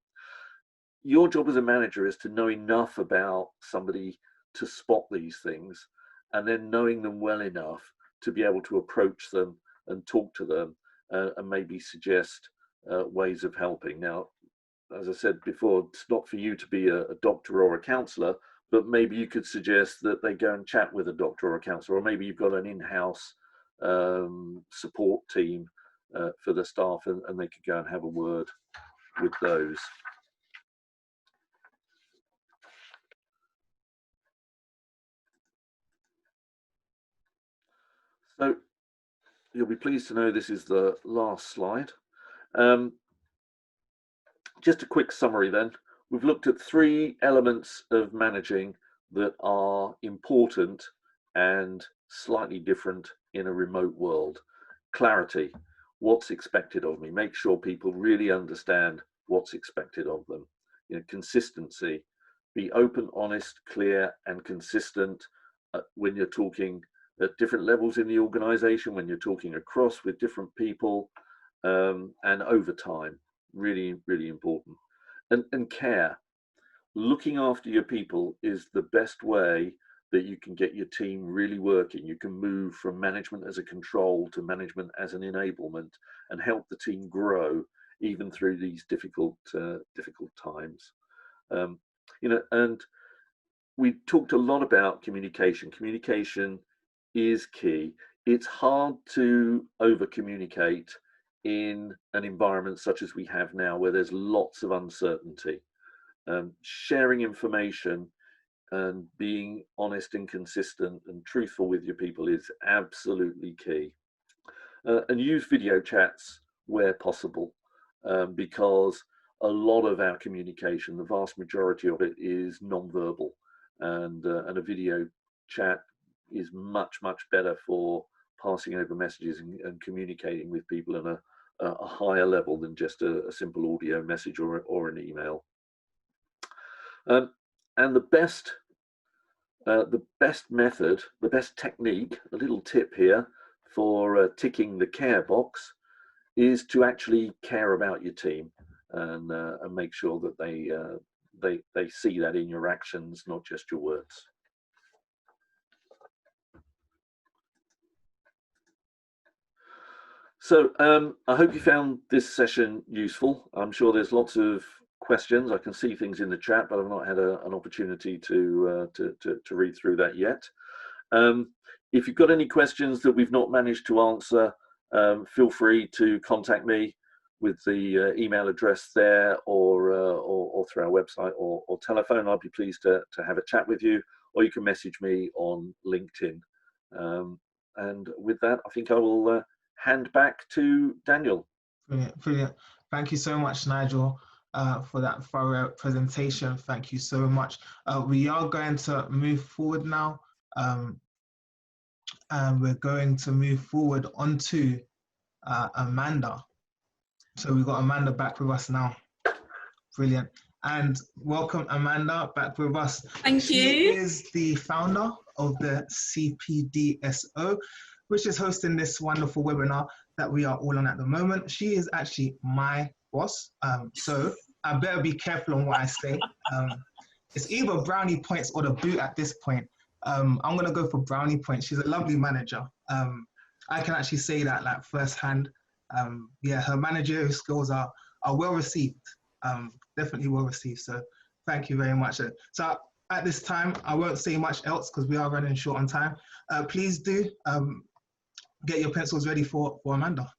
Your job as a manager is to know enough about somebody to spot these things, and then knowing them well enough to be able to approach them and talk to them and maybe suggest ways of helping. Now, as I said before, it's not for you to be a doctor or a counsellor, but maybe you could suggest that they go and chat with a doctor or a counsellor, or maybe you've got an in-house support team for the staff, and they could go and have a word with those. you'll be pleased to know this is the last slide. Just a quick summary then. We've looked at 3 elements of managing that are important and slightly different in a remote world. Clarity, what's expected of me. Make sure people really understand what's expected of them. You know, consistency, be open, honest, clear, and consistent when you're talking at different levels in the organization, when you're talking across with different people, and over time, really, really important. And care, looking after your people is the best way that you can get your team really working. You can move from management as a control to management as an enablement and help the team grow even through these difficult times. You know, and we talked a lot about communication. Communication is key. It's hard to over communicate in an environment such as we have now, where there's lots of uncertainty. Sharing information and being honest and consistent and truthful with your people is absolutely key. And use video chats where possible, because a lot of our communication, the vast majority of it, is non-verbal, and a video chat is much, much better for passing over messages and communicating with people at a higher level than just a simple audio message or an email. And the best method, the best technique, a little tip here for ticking the care box, is to actually care about your team and make sure that they see that in your actions, not just your words. So I hope you found this session useful. I'm sure there's lots of questions. I can see things in the chat, but I've not had an opportunity to read through that yet. If you've got any questions that we've not managed to answer, feel free to contact me with the email address there, or through our website or telephone. I'll be pleased to have a chat with you, or you can message me on LinkedIn. And with that, I think I will hand back to Daniel. Brilliant, brilliant. Thank you so much, Nigel, for that thorough presentation. Thank you so much. We are going to move forward now, and we're going to move forward onto Amanda. So we've got Amanda back with us now. Brilliant. And welcome, Amanda, back with us. Thank you. She is the founder of the CPDSO, which is hosting this wonderful webinar that we are all on at the moment. She is actually my boss, so I better be careful on what I say. It's either brownie points or the boot at this point. I'm gonna go for brownie points. She's a lovely manager. I can actually say that like firsthand. Yeah, her managerial skills are well received, definitely well received. So thank you very much. So at this time, I won't say much else because we are running short on time. Please do get your pencils ready for Amanda.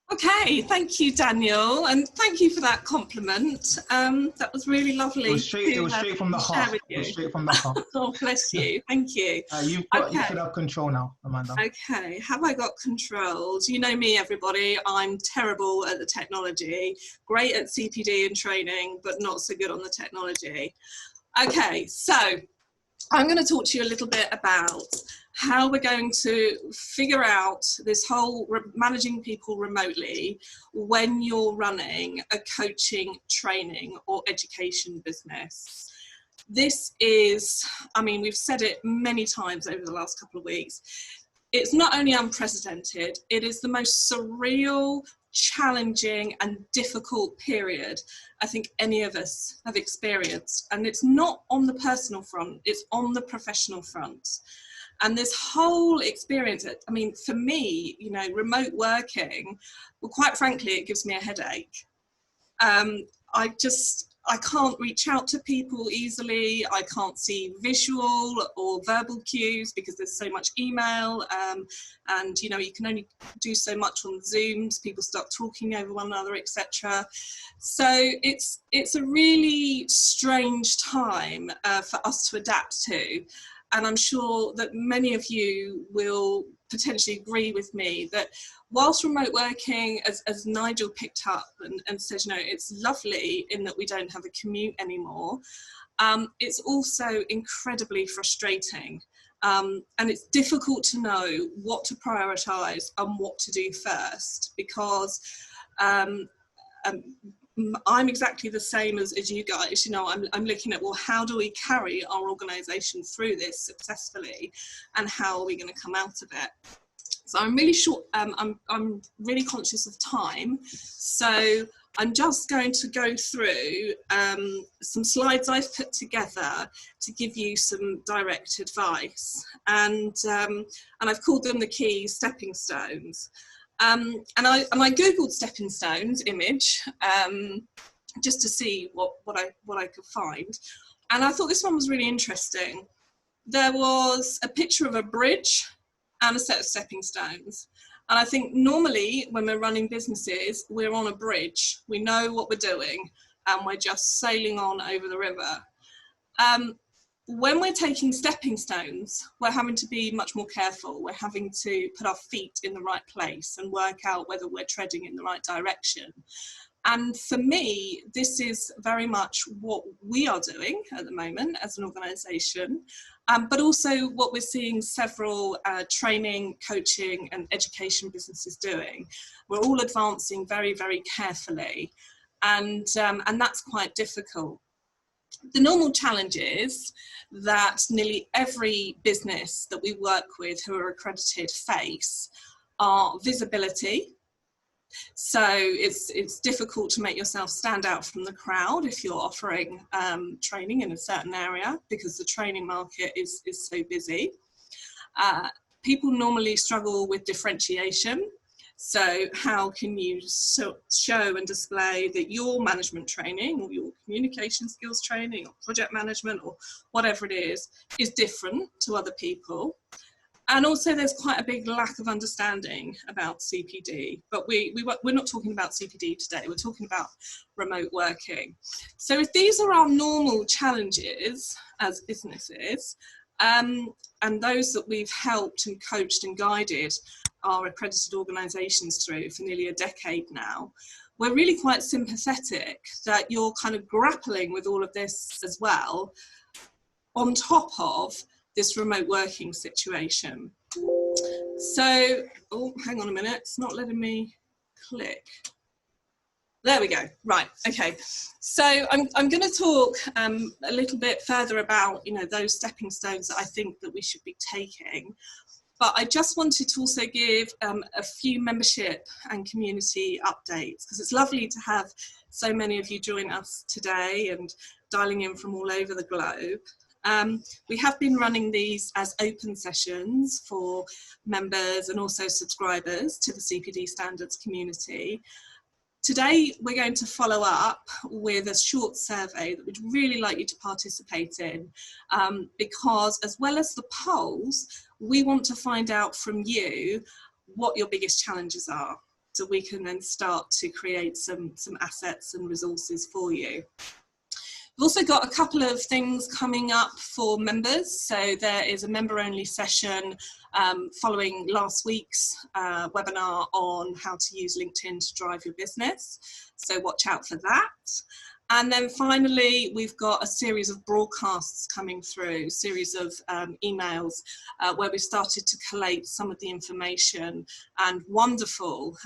Okay, thank you, Daniel, and thank you for that compliment. That was really lovely. It was straight from the heart. It was straight from the heart. Oh, bless you. Thank you. You should have control now, Amanda. Okay, have I got control? You know me, everybody. I'm terrible at the technology, great at CPD and training, but not so good on the technology. Okay, so I'm going to talk to you a little bit about how we're going to figure out this whole managing people remotely when you're running a coaching, training or education business. This is, I mean, we've said it many times over the last couple of weeks. It's not only unprecedented, it is the most surreal, challenging and difficult period I think any of us have experienced. And it's not on the personal front, it's on the professional front. And this whole experience, I mean, for me, you know, remote working, well, quite frankly, it gives me a headache. I can't reach out to people easily. I can't see visual or verbal cues because there's so much email. And, you know, you can only do so much on Zooms. People start talking over one another, etc. So it's a really strange time for us to adapt to. And I'm sure that many of you will potentially agree with me that whilst remote working, as Nigel picked up and said, you know, it's lovely in that we don't have a commute anymore, it's also incredibly frustrating. And it's difficult to know what to prioritise and what to do first, because I'm exactly the same as you guys. You know, I'm looking at, well, how do we carry our organisation through this successfully, and how are we going to come out of it? So I'm really short. I'm really conscious of time, so I'm just going to go through some slides I've put together to give you some direct advice, and I've called them the key stepping stones. And I googled stepping stones image just to see what I could find, and I thought this one was really interesting. There was a picture of a bridge and a set of stepping stones, and I think normally when we're running businesses, we're on a bridge, we know what we're doing, and we're just sailing on over the river. When we're taking stepping stones, we're having to be much more careful. We're having to put our feet in the right place and work out whether we're treading in the right direction. And for me, this is very much what we are doing at the moment as an organisation, but also what we're seeing several training, coaching and education businesses doing. We're all advancing very, very carefully, and that's quite difficult. The normal challenge is that nearly every business that we work with who are accredited face are visibility. So it's difficult to make yourself stand out from the crowd if you're offering training in a certain area, because the training market is so busy. People normally struggle with differentiation. So how can you show and display that your management training or your communication skills training or project management or whatever it is different to other people? And also there's quite a big lack of understanding about CPD, but we're not talking about CPD today, we're talking about remote working. So if these are our normal challenges as businesses, and those that we've helped and coached and guided our accredited organisations through for nearly a decade now, we're really quite sympathetic that you're kind of grappling with all of this as well, on top of this remote working situation. So, oh, hang on a minute, it's not letting me click. There we go, right, okay. So I'm gonna talk a little bit further about, you know, those stepping stones that I think that we should be taking. But I just wanted to also give a few membership and community updates, because it's lovely to have so many of you join us today and dialing in from all over the globe. We have been running these as open sessions for members and also subscribers to the CPD standards community. Today, we're going to follow up with a short survey that we'd really like you to participate in, because as well as the polls, we want to find out from you what your biggest challenges are, so we can then start to create some assets and resources for you. We've also got a couple of things coming up for members. So there is a member-only session following last week's webinar on how to use LinkedIn to drive your business. So watch out for that. And then finally, we've got a series of broadcasts coming through, series of emails where we've started to collate some of the information and wonderful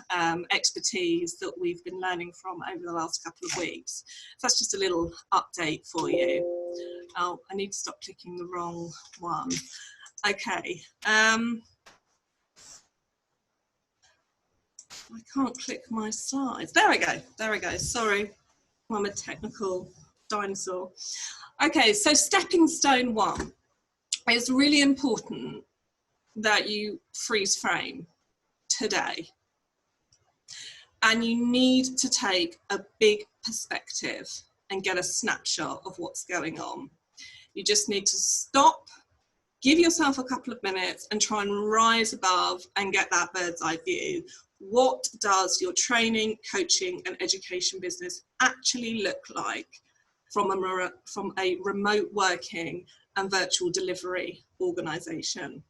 expertise that we've been learning from over the last couple of weeks. So that's just a little update for you. Oh, I need to stop clicking the wrong one. Okay. I can't click my slides. There we go. There we go. Sorry. I'm a technical dinosaur. Okay, so stepping stone 1. It's really important that you freeze frame today. And you need to take a big perspective and get a snapshot of what's going on. You just need to stop, give yourself a couple of minutes and try and rise above and get that bird's eye view. What does your training, coaching and education business actually look like from a remote working and virtual delivery organisation?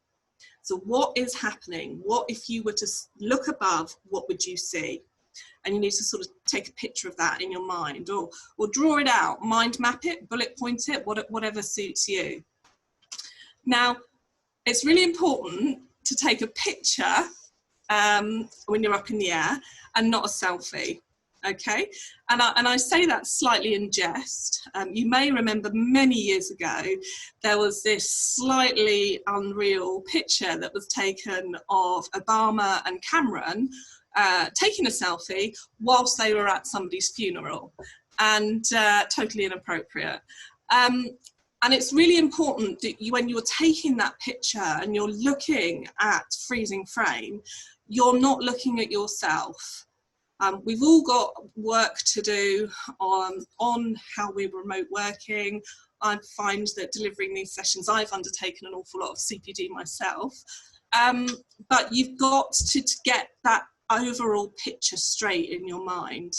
So what is happening? What if you were to look above, what would you see? And you need to sort of take a picture of that in your mind, or draw it out, mind map it, bullet point it, whatever suits you. Now, it's really important to take a picture when you're up in the air and not a selfie. Okay, and I say that slightly in jest. You may remember many years ago, there was this slightly unreal picture that was taken of Obama and Cameron taking a selfie whilst they were at somebody's funeral, and totally inappropriate. And it's really important that when you're taking that picture and you're looking at freezing frame, you're not looking at yourself. We've all got work to do on how we're remote working. I find that delivering these sessions, I've undertaken an awful lot of CPD myself, but you've got to get that overall picture straight in your mind.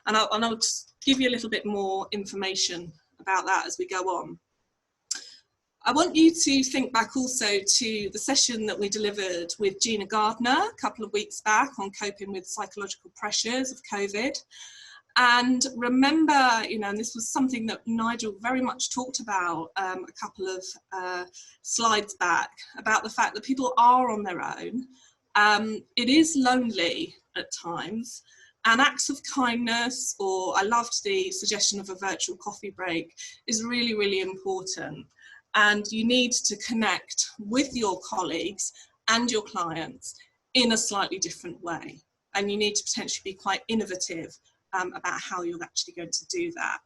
And I'll just give you a little bit more information about that as we go on. I want you to think back also to the session that we delivered with Gina Gardner a couple of weeks back on coping with psychological pressures of COVID. And remember, you know, and this was something that Nigel very much talked about a couple of slides back, about the fact that people are on their own. It is lonely at times, and acts of kindness, or I loved the suggestion of a virtual coffee break, is really, really important. And you need to connect with your colleagues and your clients in a slightly different way. And you need to potentially be quite innovative about how you're actually going to do that.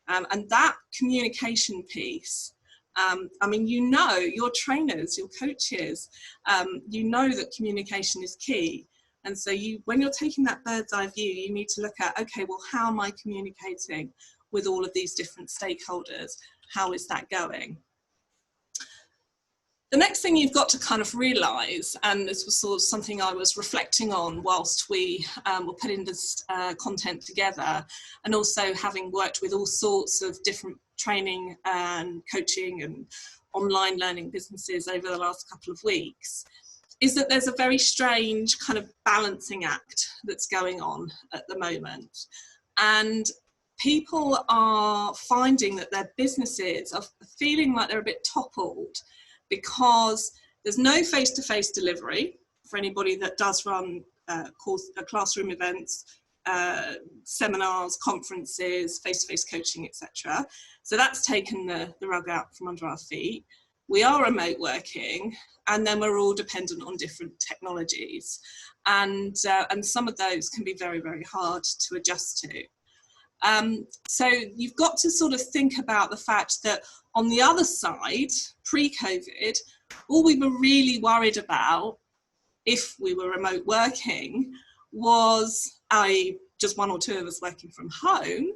And that communication piece, I mean, you know, your trainers, your coaches, you know that communication is key. And so when you're taking that bird's eye view, you need to look at, okay, well, how am I communicating with all of these different stakeholders? How is that going? The next thing you've got to kind of realise, and this was sort of something I was reflecting on whilst we were putting this content together, and also having worked with all sorts of different training and coaching and online learning businesses over the last couple of weeks, is that there's a very strange kind of balancing act that's going on at the moment. And people are finding that their businesses are feeling like they're a bit toppled, because there's no face-to-face delivery for anybody that does run classroom events, seminars, conferences, face-to-face coaching, etc. So that's taken the rug out from under our feet. We are remote working, and then we're all dependent on different technologies. And some of those can be very, very hard to adjust to. So you've got to sort of think about the fact that on the other side, pre-COVID, all we were really worried about, if we were remote working, was just one or two of us working from home,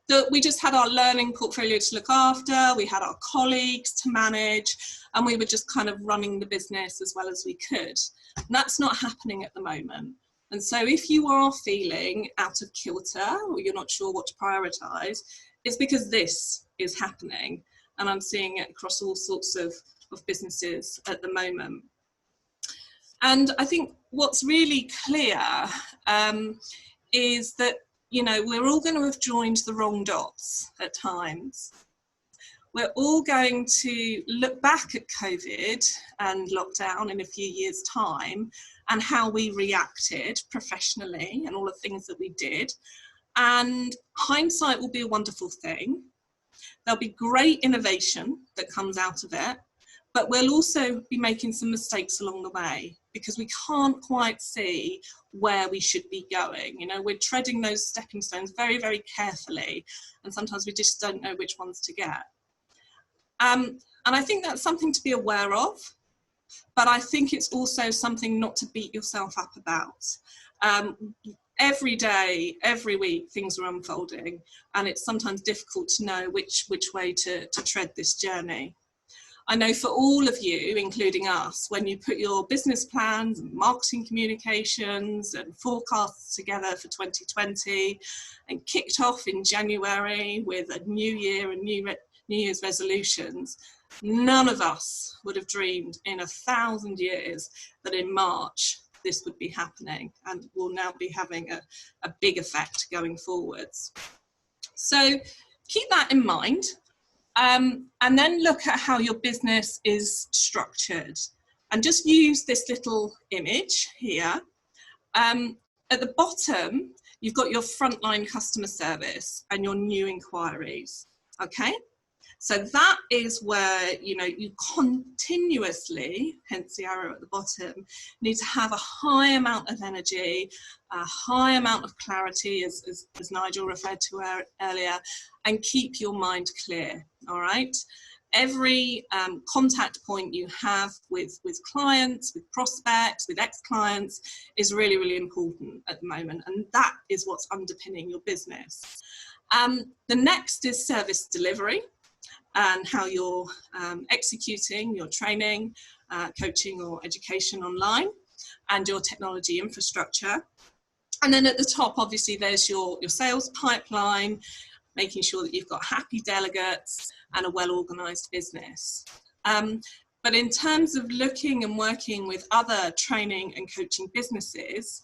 that we just had our learning portfolio to look after, we had our colleagues to manage, and we were just kind of running the business as well as we could. And that's not happening at the moment. And so if you are feeling out of kilter, or you're not sure what to prioritise, it's because this is happening. And I'm seeing it across all sorts of businesses at the moment. And I think what's really clear is that, you know, we're all going to have joined the wrong dots at times. We're all going to look back at COVID and lockdown in a few years' time and how we reacted professionally and all the things that we did. And hindsight will be a wonderful thing. There'll be great innovation that comes out of it, but we'll also be making some mistakes along the way because we can't quite see where we should be going. You know, we're treading those stepping stones very, very carefully, and sometimes we just don't know which ones to get. And I think that's something to be aware of, but I think it's also something not to beat yourself up about. Every day, every week, things are unfolding, and it's sometimes difficult to know which way to tread this journey. I know for all of you, including us, when you put your business plans and marketing communications and forecasts together for 2020 and kicked off in January with a new year and New Year's resolutions, None of us would have dreamed in 1,000 years that in March this would be happening, and will now be having a big effect going forwards. So keep that in mind, and then look at how your business is structured, and just use this little image here. At the bottom, you've got your frontline customer service and your new inquiries, okay? So that is where, you know, you continuously, hence the arrow at the bottom, need to have a high amount of energy, a high amount of clarity, as Nigel referred to earlier, and keep your mind clear, all right? Every contact point you have with clients, with prospects, with ex-clients is really, really important at the moment, and that is what's underpinning your business. The next is service delivery, and how you're executing your training, coaching or education online, and your technology infrastructure. And then at the top, obviously, there's your sales pipeline, making sure that you've got happy delegates and a well-organized business. But in terms of looking and working with other training and coaching businesses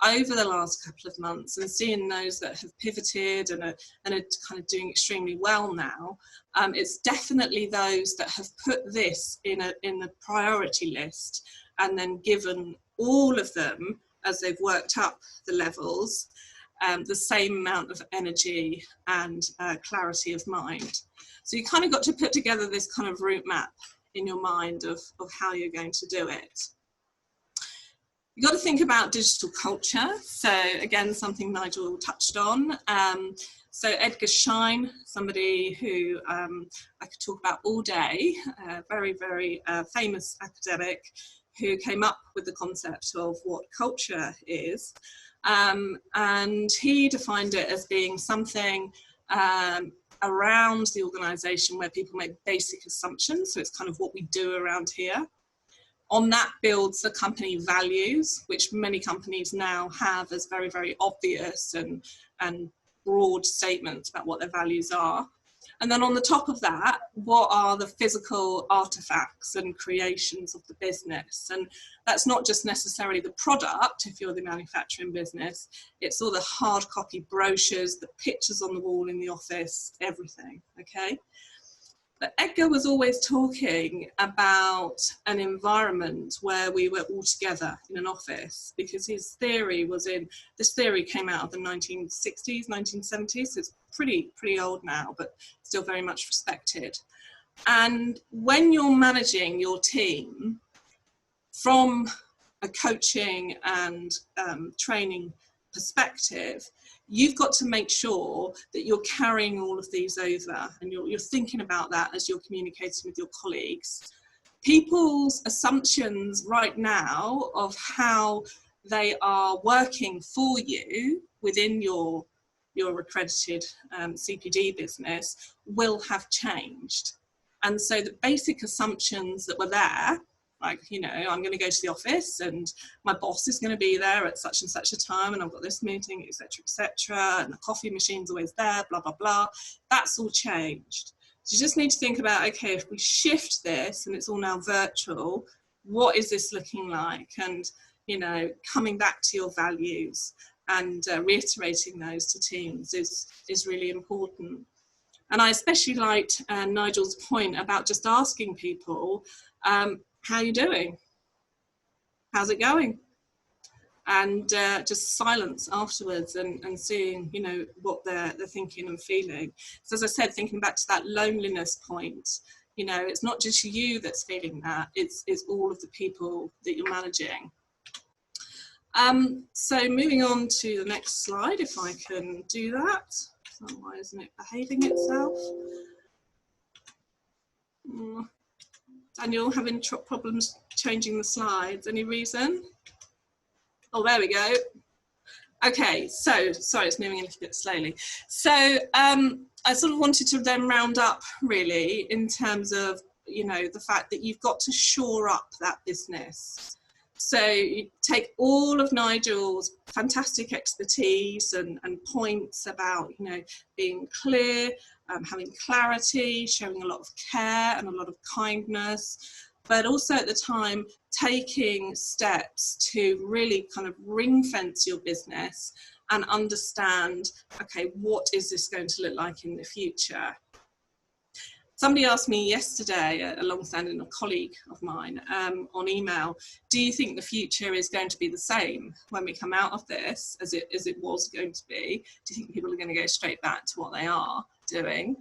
over the last couple of months and seeing those that have pivoted and are kind of doing extremely well now, it's definitely those that have put this in the priority list, and then given all of them, as they've worked up the levels, the same amount of energy and clarity of mind. So you kind of got to put together this kind of route map in your mind of how you're going to do it. You've got to think about digital culture. So again, something Nigel touched on. So Edgar Schein, somebody who I could talk about all day, very, very famous academic who came up with the concept of what culture is. And he defined it as being something around the organisation where people make basic assumptions. So it's kind of what we do around here. On that builds the company values, which many companies now have as very, very obvious and broad statements about what their values are. And then on the top of that, what are the physical artifacts and creations of the business? And that's not just necessarily the product, if you're the manufacturing business, it's all the hard copy brochures, the pictures on the wall in the office, everything, okay? But Edgar was always talking about an environment where we were all together in an office, because his theory was this theory came out of the 1960s, 1970s, so it's pretty old now, but still very much respected. And when you're managing your team from a coaching and training perspective, you've got to make sure that you're carrying all of these over, and you're thinking about that as you're communicating with your colleagues. People's assumptions right now of how they are working for you within your accredited CPD business will have changed. And so the basic assumptions that were there, like, you know, I'm going to go to the office and my boss is going to be there at such and such a time, and I've got this meeting, etc., and the coffee machine's always there, blah, blah, blah. That's all changed. So you just need to think about, okay, if we shift this and it's all now virtual, what is this looking like? And, you know, coming back to your values and reiterating those to teams is really important. And I especially liked Nigel's point about just asking people, how are you doing? How's it going? And just silence afterwards and seeing, you know, what they're thinking and feeling. So as I said, thinking back to that loneliness point, you know, it's not just you that's feeling that, it's all of the people that you're managing. So moving on to the next slide, if I can do that. So why isn't it behaving itself? Daniel, having problems changing the slides, any reason? Oh, there we go. Okay, so, sorry, it's moving a little bit slowly. So I sort of wanted to then round up really in terms of, you know, the fact that you've got to shore up that business. So you take all of Nigel's fantastic expertise and points about, you know, being clear, having clarity, showing a lot of care and a lot of kindness, but also at the time taking steps to really kind of ring fence your business and understand, okay, what is this going to look like in the future? Somebody asked me yesterday, a long-standing colleague of mine, on email, do you think the future is going to be the same when we come out of this as it was going to be? Do you think people are going to go straight back to what they are doing?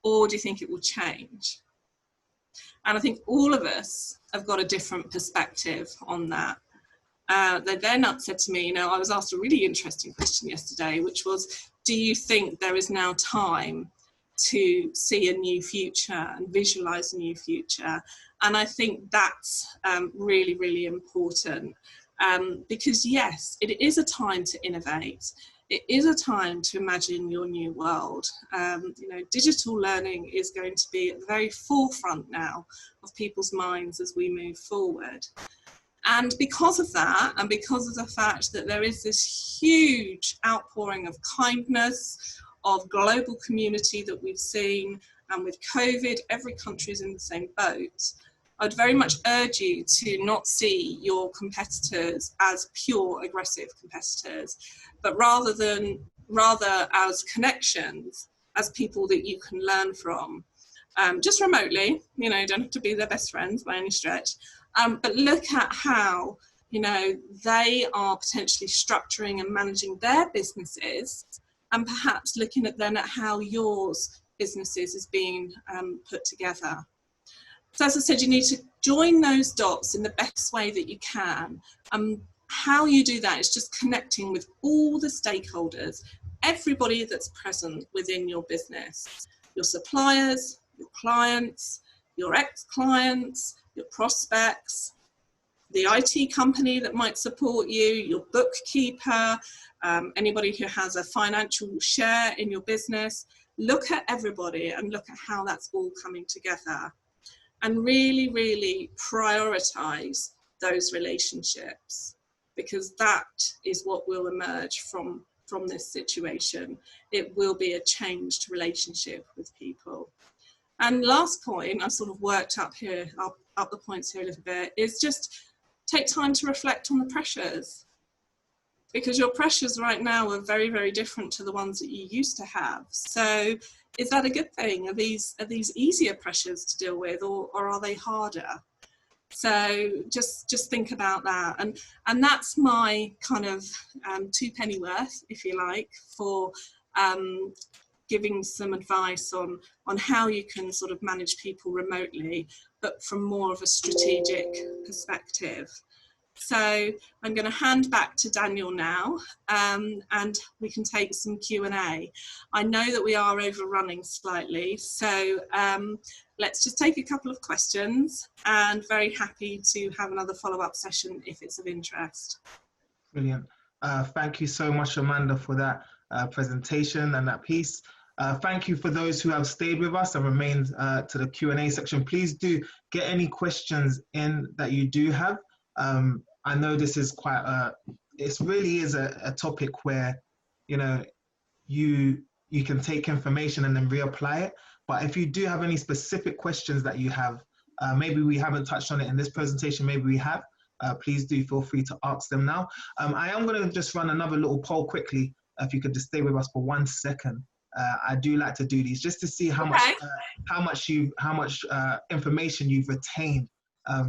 Or do you think it will change? And I think all of us have got a different perspective on that. They then said to me, you know, I was asked a really interesting question yesterday, which was, do you think there is now time to see a new future and visualize a new future? And I think that's really, really important, because yes, it is a time to innovate. It is a time to imagine your new world. You know, digital learning is going to be at the very forefront now of people's minds as we move forward. And because of that, and because of the fact that there is this huge outpouring of kindness, of global community that we've seen, and with COVID, every country is in the same boat, I'd very much urge you to not see your competitors as pure aggressive competitors, but rather as connections, as people that you can learn from, just remotely. You know, you don't have to be their best friends by any stretch, but look at how, you know, they are potentially structuring and managing their businesses, and perhaps looking at then at how yours businesses is being put together. So as I said, you need to join those dots in the best way that you can. How you do that is just connecting with all the stakeholders, everybody that's present within your business, your suppliers, your clients, your ex-clients, your prospects, the IT company that might support you, your bookkeeper, anybody who has a financial share in your business. Look at everybody and look at how that's all coming together, and really, really prioritize those relationships, because that is what will emerge from this situation. It will be a changed relationship with people. And last point, I've sort of worked up the points here a little bit, is just take time to reflect on the pressures, because your pressures right now are very, very different to the ones that you used to have. So is that a good thing? Are these easier pressures to deal with, or are they harder? So just think about that. And that's my kind of 2 pennyworth, if you like, for giving some advice on how you can sort of manage people remotely, but from more of a strategic perspective. So I'm going to hand back to Daniel now, and we can take some Q&A. I know that we are overrunning slightly, so let's just take a couple of questions, and very happy to have another follow-up session if it's of interest. Brilliant. Thank you so much, Amanda, for that presentation and that piece. Thank you for those who have stayed with us and remained to the Q&A section. Please do get any questions in that you do have. I know this is quite it really is a topic where, you know, you can take information and then reapply it. But if you do have any specific questions that you have, maybe we haven't touched on it in this presentation, maybe we have, please do feel free to ask them now. I am going to just run another little poll quickly, if you could just stay with us for 1 second. I do like to do these just to see how much information you've retained.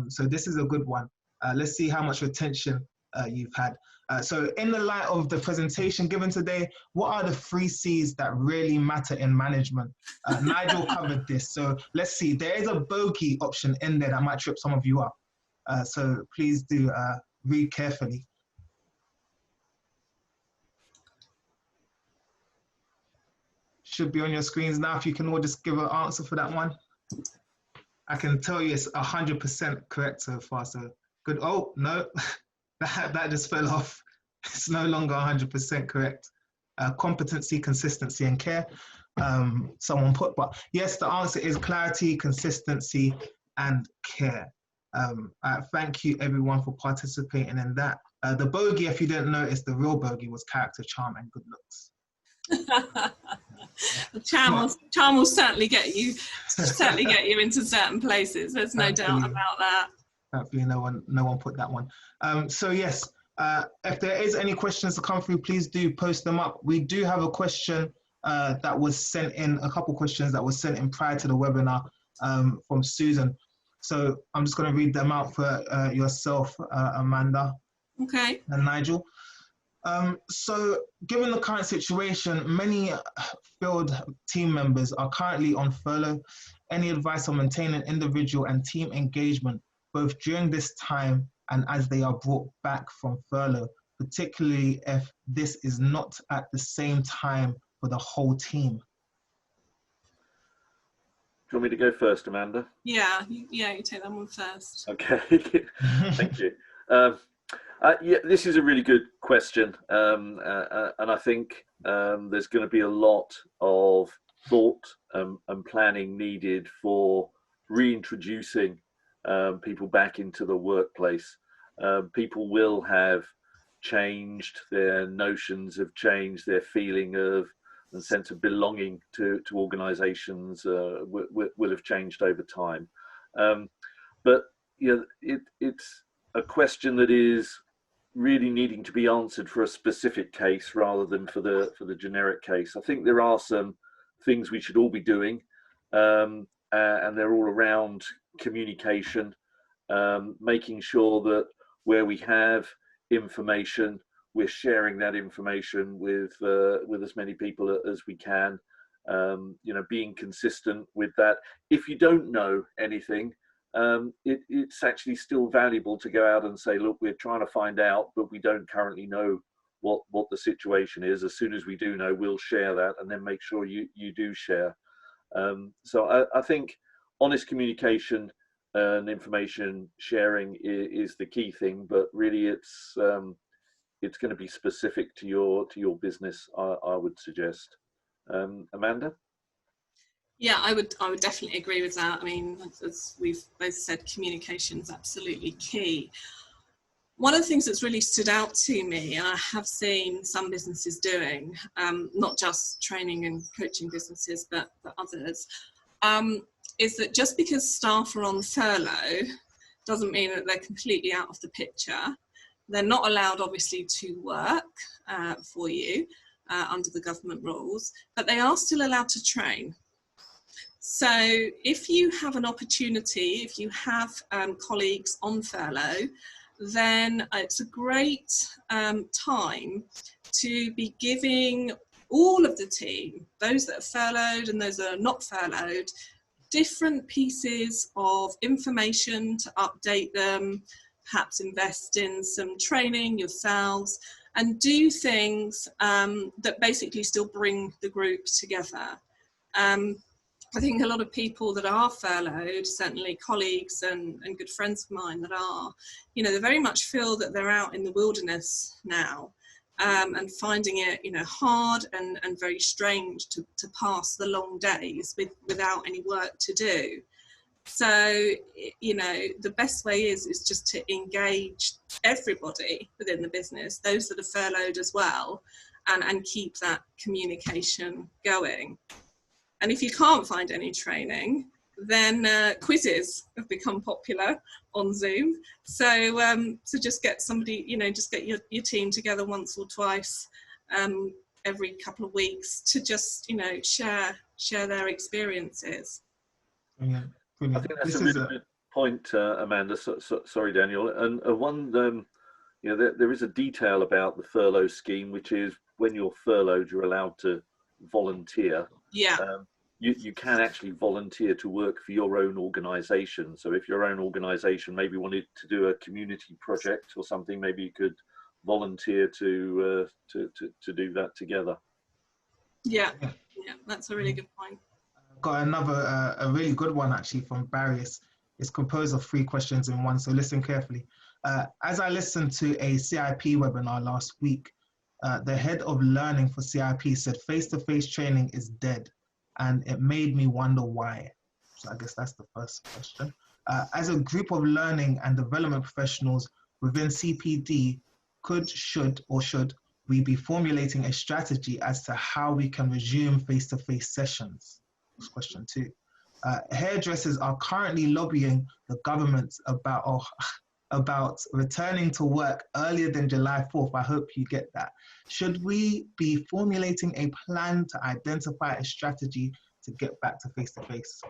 So this is a good one. Let's see how much retention you've had. So in the light of the presentation given today, what are the 3 C's that really matter in management? Nigel covered this. So let's see, there is a bogey option in there that might trip some of you up. So please do read carefully. Should be on your screens now. If you can all just give an answer for that one. I can tell you it's 100% correct so far. So good. Oh, no, that just fell off. It's no longer 100% correct. Competency, consistency, and care. Someone put, but yes, the answer is clarity, consistency, and care. Thank you everyone for participating in that. The bogey, if you didn't notice, the real bogey was character, charm, and good looks. Charm will certainly get you into certain places. There's no doubt about that. Hopefully no one put that one. So yes, if there is any questions to come through, please do post them up. We do have a question that was sent in, a couple questions that was sent in prior to the webinar from Susan. So I'm just going to read them out for yourself, Amanda. Okay. And Nigel. So given the current situation, many field team members are currently on furlough. Any advice on maintaining individual and team engagement, both during this time and as they are brought back from furlough, particularly if this is not at the same time for the whole team? Do you want me to go first, Amanda? Yeah, you take that one first. Okay, thank you. Yeah, this is a really good question, and I think there's going to be a lot of thought and planning needed for reintroducing people back into the workplace. People will have changed, their notions have changed, their feeling of and sense of belonging to organisations will have changed over time. But you know, it's a question that is really needing to be answered for a specific case rather than for the generic case. I think there are some things we should all be doing, and they're all around communication, making sure that where we have information, we're sharing that information with as many people as we can. You know, being consistent with that. If you don't know anything, it's actually still valuable to go out and say, look, we're trying to find out, but we don't currently know what the situation is. As soon as we do know, we'll share that, and then make sure you do share. So I think honest communication and information sharing is the key thing, but really it's going to be specific to your business, I would suggest. Amanda? Yeah, I would definitely agree with that. I mean, as we've both said, communication is absolutely key. One of the things that's really stood out to me, and I have seen some businesses doing, not just training and coaching businesses, but others, is that just because staff are on furlough doesn't mean that they're completely out of the picture. They're not allowed, obviously, to work for you under the government rules, but they are still allowed to train. So if you have an opportunity, if you have colleagues on furlough, then it's a great time to be giving all of the team, those that are furloughed and those that are not furloughed, different pieces of information to update them, perhaps invest in some training yourselves, and do things that basically still bring the group together. I think a lot of people that are furloughed, certainly colleagues and good friends of mine that are, you know, they very much feel that they're out in the wilderness now, and finding it, you know, hard and very strange to pass the long days without any work to do. So, you know, the best way is just to engage everybody within the business, those that are furloughed as well, and keep that communication going. And if you can't find any training, then quizzes have become popular on Zoom. So just get somebody, you know, just get your team together once or twice every couple of weeks to just, you know, share their experiences. Yeah, I think that's a really good point, Amanda. Sorry, Daniel. And one, you know, there is a detail about the furlough scheme, which is when you're furloughed, you're allowed to volunteer. Yeah. You can actually volunteer to work for your own organisation. So if your own organisation maybe wanted to do a community project or something, maybe you could volunteer to do that together. Yeah, that's a really good point. Got another a really good one actually from Barry. It's composed of 3 questions in one, so listen carefully. As I listened to a CIP webinar last week, the head of learning for CIP said face-to-face training is dead, and it made me wonder why. So I guess that's the first question. As a group of learning and development professionals within CPD, should we be formulating a strategy as to how we can resume face-to-face sessions? That's question 2. Hairdressers are currently lobbying the government about returning to work earlier than July 4th. I hope you get that. Should we be formulating a plan to identify a strategy to get back to face-to-face?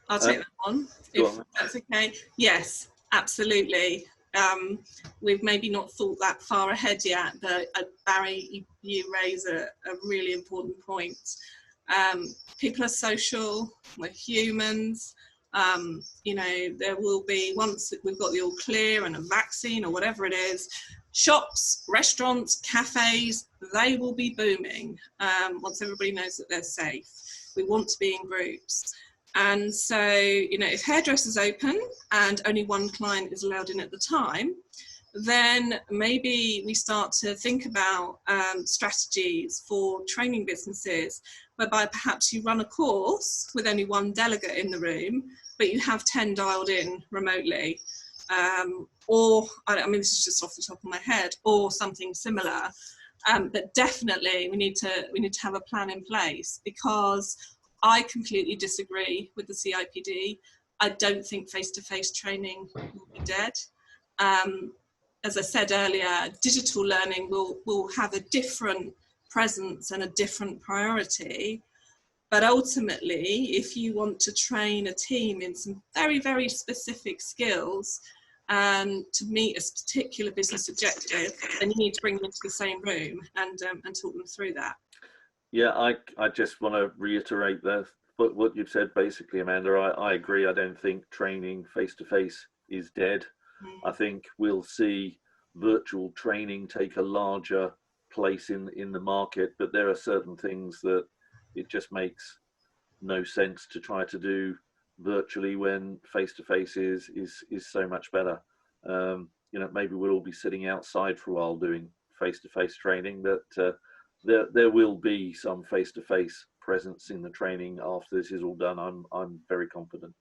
I'll take that one, if that's okay. Yes, absolutely. We've maybe not thought that far ahead yet, but Barry, you raise a really important point. People are social, we're humans. You know, there will be, once we've got the all clear and a vaccine or whatever it is, shops, restaurants, cafes, they will be booming once everybody knows that they're safe. We want to be in groups. And so, you know, if hairdressers open and only one client is allowed in at the time, then maybe we start to think about strategies for training businesses, whereby perhaps you run a course with only one delegate in the room, but you have 10 dialed in remotely. Or, I mean, this is just off the top of my head, or something similar. But definitely we need to have a plan in place, because I completely disagree with the CIPD. I don't think face-to-face training will be dead. As I said earlier, digital learning will have a different presence and a different priority. But ultimately, if you want to train a team in some very, very specific skills and to meet a particular business objective, then you need to bring them into the same room and talk them through that. Yeah, I just want to reiterate what you've said basically, Amanda. I agree. I don't think training face-to-face is dead. I think we'll see virtual training take a larger place in the market, but there are certain things that it just makes no sense to try to do virtually when face-to-face is so much better. You know, maybe we'll all be sitting outside for a while doing face-to-face training, but there will be some face-to-face presence in the training after this is all done. I'm very confident.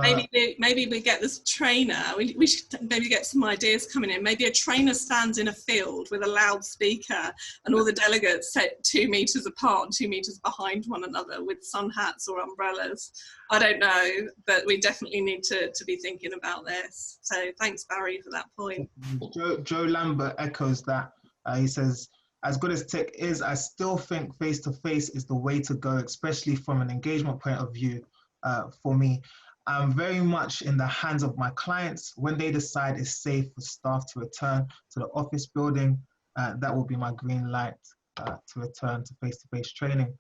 Maybe we get this trainer. We should maybe get some ideas coming in. Maybe a trainer stands in a field with a loudspeaker, and all the delegates sit 2 meters apart, 2 meters behind one another, with sun hats or umbrellas. I don't know, but we definitely need to be thinking about this. So thanks, Barry, for that point. Joe Lambert echoes that. He says, as good as tech is, I still think face-to-face is the way to go, especially from an engagement point of view. For me, I'm very much in the hands of my clients. When they decide it's safe for staff to return to the office building, that will be my green light to return to face-to-face training.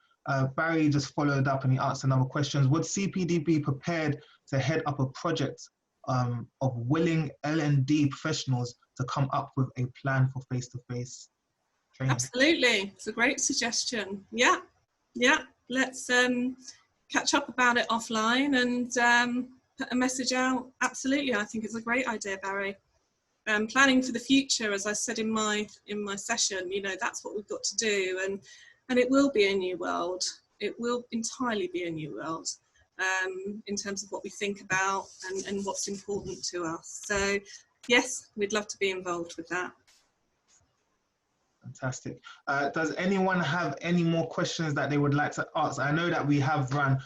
Barry just followed up and he asked another question. Would CPD be prepared to head up a project of willing L&D professionals to come up with a plan for face-to-face training? Absolutely, it's a great suggestion. Yeah, let's catch up about it offline and put a message out. Absolutely, I think it's a great idea, Barry. Planning for the future, as I said in my session, you know, that's what we've got to do, and it will be a new world. It will entirely be a new world in terms of what we think about and what's important to us. So yes, we'd love to be involved with that. Fantastic. Does anyone have any more questions that they would like to ask? I know that we have run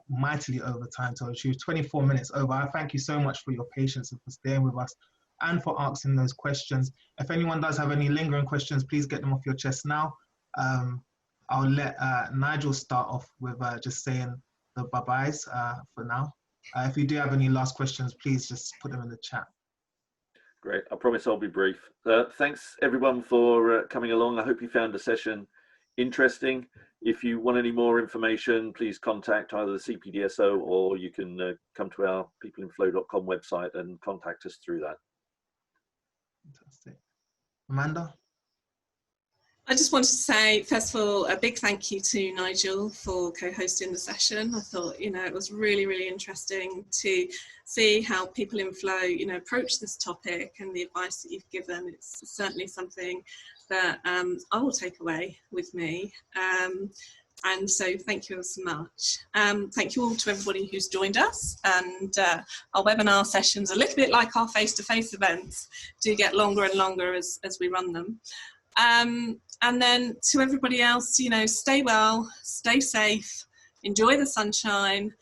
mightily over time, so she was 24 minutes over. I thank you so much for your patience and for staying with us and for asking those questions. If anyone does have any lingering questions, please get them off your chest now. I'll let Nigel start off with just saying the bye-byes for now. If you do have any last questions, please just put them in the chat. Great. I promise I'll be brief. Thanks everyone for coming along. I hope you found the session interesting. If you want any more information, please contact either the CPDSO or you can come to our peopleinflow.com website and contact us through that. Fantastic. Amanda? I just wanted to say, first of all, a big thank you to Nigel for co-hosting the session. I thought, you know, it was really, really interesting to see how people in flow, you know, approach this topic, and the advice that you've given. It's certainly something that I will take away with me. And so thank you ever so much. Thank you all to everybody who's joined us. And our webinar sessions, a little bit like our face-to-face events, do get longer and longer as we run them. And then to everybody else, you know, stay well, stay safe, enjoy the sunshine,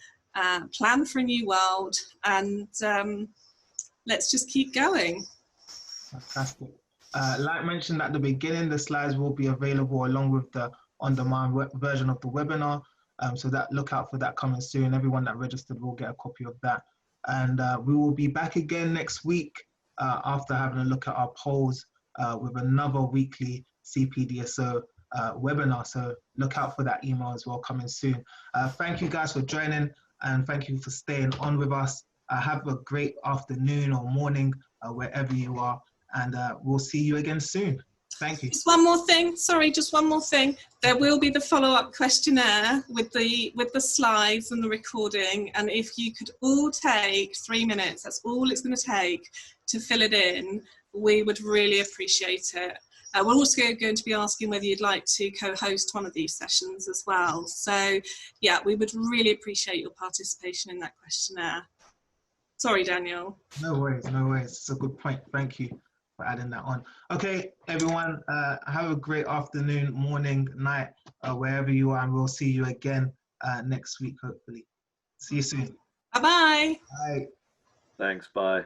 plan for a new world, and let's just keep going. Fantastic. Like mentioned at the beginning, the slides will be available along with the on-demand version of the webinar. So that, look out for that coming soon. Everyone that registered will get a copy of that. And we will be back again next week after having a look at our polls with another weekly CPDSO webinar. So look out for that email as well coming soon. Thank you guys for joining, and thank you for staying on with us. Have a great afternoon or morning wherever you are, and we'll see you again soon. Thank you. Just one more thing, sorry, just one more thing. There will be the follow-up questionnaire with the slides and the recording, and if you could all take 3 minutes, that's all it's going to take to fill it in, we would really appreciate it. We're also going to be asking whether you'd like to co-host one of these sessions as well. So yeah, we would really appreciate your participation in that questionnaire. Sorry, Daniel. No worries, no worries. It's a good point. Thank you for adding that on. Okay, everyone, have a great afternoon, morning, night, wherever you are, and we'll see you again next week, hopefully. See you soon. Bye-bye. Bye. Thanks, bye.